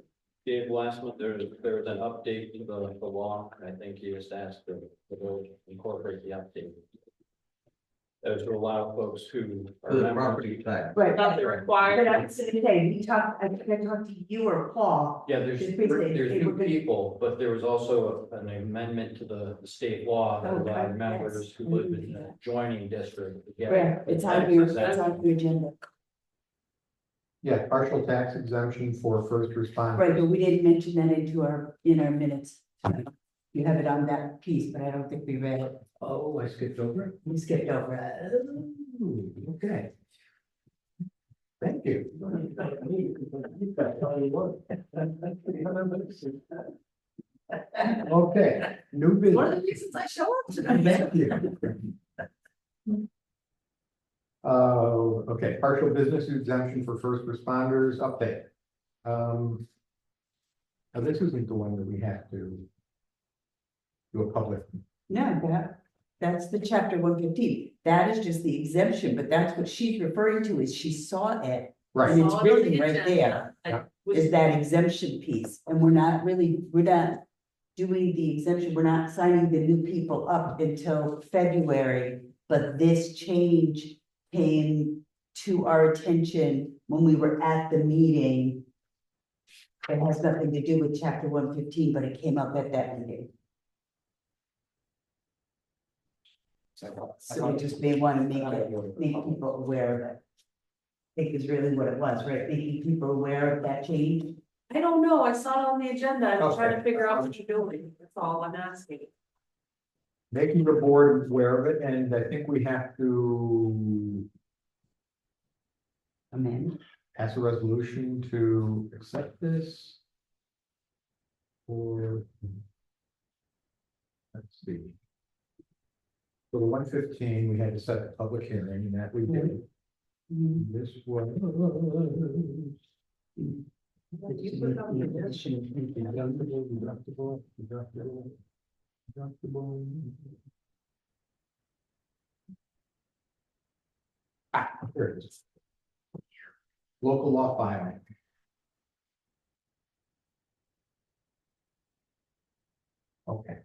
[SPEAKER 10] gave last month. There was an update to the law, and I think he just asked the village to incorporate the update. That was to allow folks who are
[SPEAKER 5] For the
[SPEAKER 10] members.
[SPEAKER 5] property tax.
[SPEAKER 8] Right,
[SPEAKER 12] Not the required.
[SPEAKER 8] but I was gonna say, I think I talked to you or Paul.
[SPEAKER 10] Yeah, there's
[SPEAKER 8] Just basically, they were
[SPEAKER 10] two
[SPEAKER 8] gonna-
[SPEAKER 10] people, but there was also an amendment to the state law that
[SPEAKER 8] Oh,
[SPEAKER 10] allowed
[SPEAKER 8] yes.
[SPEAKER 10] members who live in the adjoining district. to get
[SPEAKER 8] Right, it's on your, it's
[SPEAKER 10] exemption.
[SPEAKER 8] on your agenda,
[SPEAKER 1] Yeah, partial tax exemption for first responders.
[SPEAKER 8] right, but we didn't mention that in our minutes. You have it on that piece, but I don't think we read it,
[SPEAKER 1] Oh, I skipped over it.
[SPEAKER 8] we skipped over it.
[SPEAKER 1] Ooh, okay. Thank you. Okay, new
[SPEAKER 12] One of
[SPEAKER 1] business.
[SPEAKER 12] the reasons I show up tonight.
[SPEAKER 1] Thank you. Okay, partial business exemption for first responders update. Now this isn't the one that we have to do a public.
[SPEAKER 8] No, that's the chapter 115, that is just the exemption, but that's what she's referring to, is she saw it.
[SPEAKER 1] Right,
[SPEAKER 8] And it's
[SPEAKER 12] Saw it on the
[SPEAKER 8] written right
[SPEAKER 12] agenda.
[SPEAKER 8] there,
[SPEAKER 12] I
[SPEAKER 1] Yeah.
[SPEAKER 12] was-
[SPEAKER 8] is that exemption piece, and we're not doing the exemption, we're not signing the new people up until February, but this change came to our attention when we were at the meeting. It has nothing to do with chapter 115, but it came up at that meeting. So we just may want to make people aware of it. I think is really what it was, right? Making people aware of that change.
[SPEAKER 12] I don't know, I saw it on the agenda, I'm trying to
[SPEAKER 1] Okay.
[SPEAKER 12] figure out what you're doing, that's all I'm asking.
[SPEAKER 1] making the board aware of it, and I think we have to
[SPEAKER 8] Amend.
[SPEAKER 1] pass a resolution to accept this. Or. Let's see. For the 115, we had to set a public hearing, and that we did. This was.
[SPEAKER 12] You put it on the agenda.
[SPEAKER 1] Deductible. Here it is. Local law filing. Okay.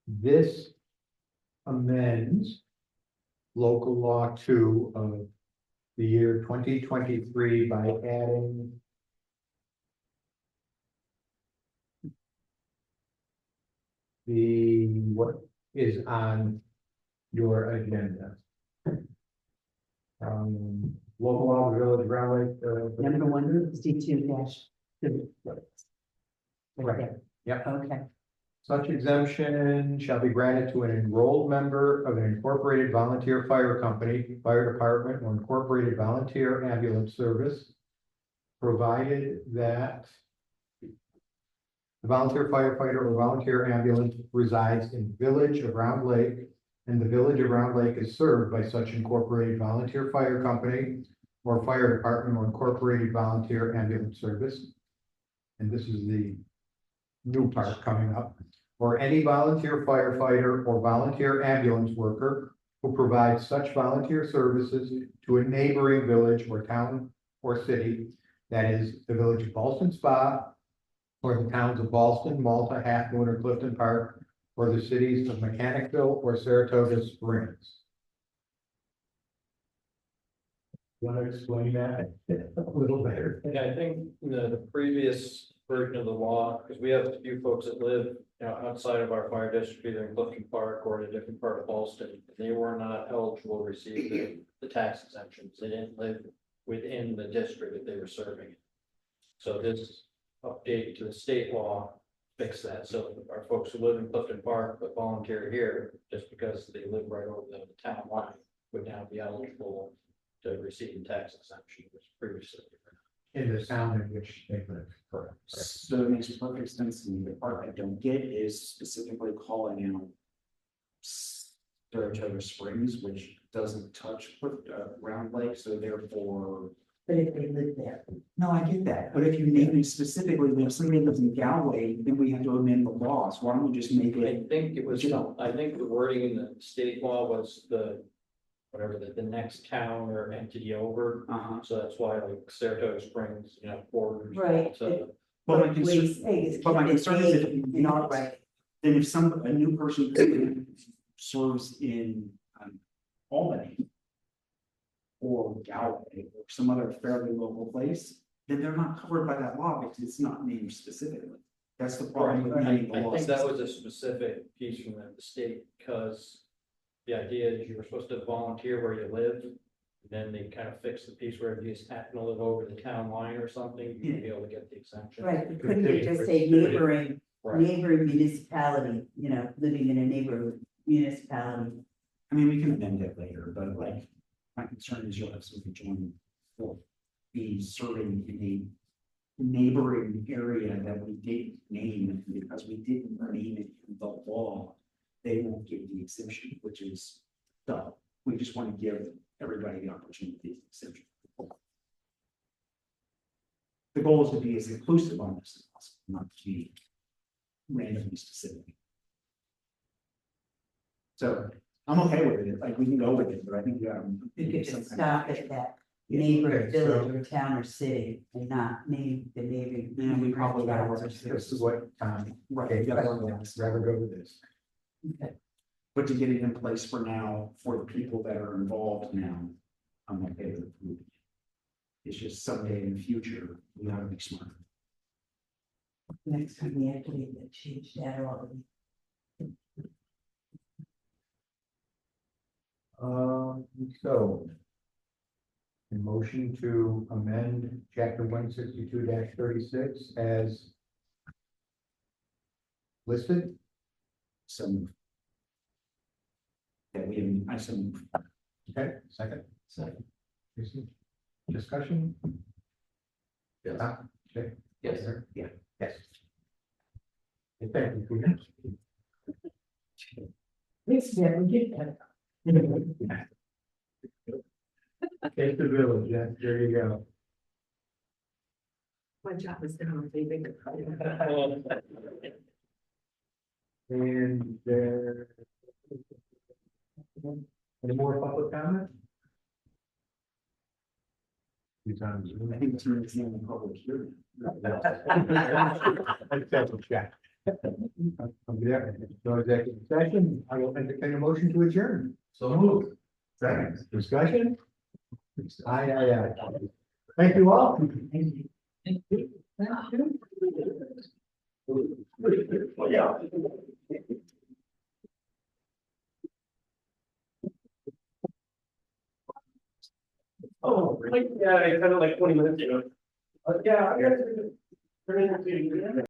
[SPEAKER 1] This amends local law 2 of the year 2023 by adding what is on your agenda. Local law, village railway.
[SPEAKER 8] Number 162-2.
[SPEAKER 1] Right. Yep.
[SPEAKER 8] Okay.
[SPEAKER 1] Such exemption shall be granted to an enrolled member of an incorporated volunteer fire company, fire department, or incorporated volunteer ambulance service, provided that the volunteer firefighter or volunteer ambulance resides in the village of Round Lake, and the village of Round Lake is served by such incorporated volunteer fire company or fire department or incorporated volunteer ambulance service. And this is the new part coming up. Or any volunteer firefighter or volunteer ambulance worker who provides such volunteer services to a neighboring village or town or city, that is the village of Ballston Spa, or the towns of Ballston, Malta, Half Moon, or Clifton Park, or the cities of Mechanicville or Saratoga Springs. Want to explain that a little better?
[SPEAKER 10] Yeah, I think the previous version of the law, because we have a few folks that live you know, outside of our fire district, either in Clifton Park or in a different part of Boston, they were not eligible to receive the tax exemptions. They didn't live within the district that they were serving. So this update to the state law fixed that. So our folks who live in Clifton Park but volunteer here, just because they live right over the town line, would now be eligible to receive the tax exemption, which previously.
[SPEAKER 1] In the town in which they live, correct.
[SPEAKER 6] So it makes perfect sense to me. The part I don't get is specifically calling out Saratoga Springs, which doesn't touch Round Lake, so therefore.
[SPEAKER 8] But if they live there,
[SPEAKER 6] No, I get that, but if you name it specifically, if somebody lives in Galway, then we have to amend the laws. Why don't we just make
[SPEAKER 10] I
[SPEAKER 6] it?
[SPEAKER 10] think it was, I think the wording in the state law was whatever, the next town or entity over. So that's why like Saratoga Springs, you know, borders.
[SPEAKER 8] Right.
[SPEAKER 10] So
[SPEAKER 6] But my
[SPEAKER 8] what
[SPEAKER 6] concern,
[SPEAKER 8] he's saying is.
[SPEAKER 6] but my
[SPEAKER 8] keep it
[SPEAKER 6] concern is if
[SPEAKER 8] vague
[SPEAKER 6] you
[SPEAKER 8] and
[SPEAKER 6] not
[SPEAKER 8] not right.
[SPEAKER 6] then if a new person serves in Albany or Galway or some other fairly local place, then they're not covered by that law because it's not named specifically. That's the problem with naming the
[SPEAKER 10] I
[SPEAKER 6] law.
[SPEAKER 10] think that was a specific piece from the state, because the idea is you were supposed to volunteer where you live. Then they kind of fixed the piece where if you just happen to live over the town line or something, you'd be able to get the exemption.
[SPEAKER 8] Right, but couldn't it just say neighboring,
[SPEAKER 10] Right.
[SPEAKER 8] neighboring municipality, you know, living in a neighborhood municipality?
[SPEAKER 6] I mean, we can amend it later, but like, my concern is you'll have somebody join will be serving in a neighboring area that we didn't name, and because we didn't name it in the law, they won't get the exemption, which is dumb. We just want to give everybody the opportunity to exemption. The goal is to be as inclusive on this as possible, not to be randomly specific. So I'm okay with it, like we can go with it, but I think
[SPEAKER 8] You could
[SPEAKER 6] some
[SPEAKER 8] just
[SPEAKER 6] kind of-
[SPEAKER 8] stop at that neighbor,
[SPEAKER 1] Okay, so-
[SPEAKER 8] village, or town or city, and not name the neighboring.
[SPEAKER 6] And we probably gotta work
[SPEAKER 1] This is what,
[SPEAKER 6] Right,
[SPEAKER 1] okay,
[SPEAKER 6] you gotta work on this.
[SPEAKER 1] rather go with this.
[SPEAKER 8] Okay.
[SPEAKER 6] But to get it in place for now, for the people that are involved now, I'm okay with it. It's just someday in the future, we gotta be smart.
[SPEAKER 8] Next time we actually change that all.
[SPEAKER 1] So. A motion to amend chapter 162-36 as listed.
[SPEAKER 6] So. Yeah, I some.
[SPEAKER 1] Okay, second. Discussion?
[SPEAKER 5] Yes.
[SPEAKER 1] Okay.
[SPEAKER 5] Yes.
[SPEAKER 1] Yeah, yes. Okay, thank you, Peter.
[SPEAKER 8] Yes, yeah, we get that.
[SPEAKER 1] Take the village, yeah, there you go.
[SPEAKER 12] My job is down, leaving.
[SPEAKER 1] And there. Any more public comment? Few times.
[SPEAKER 6] I think it's really in the public hearing.
[SPEAKER 1] Let's double check. Yeah, no executive session, I will entertain a motion to adjourn.
[SPEAKER 5] So moved.
[SPEAKER 1] Second, discussion? Aye. Thank you all. Yeah.
[SPEAKER 4] Oh, like, yeah, I kind of like 20 minutes ago. Yeah, I got to turn into.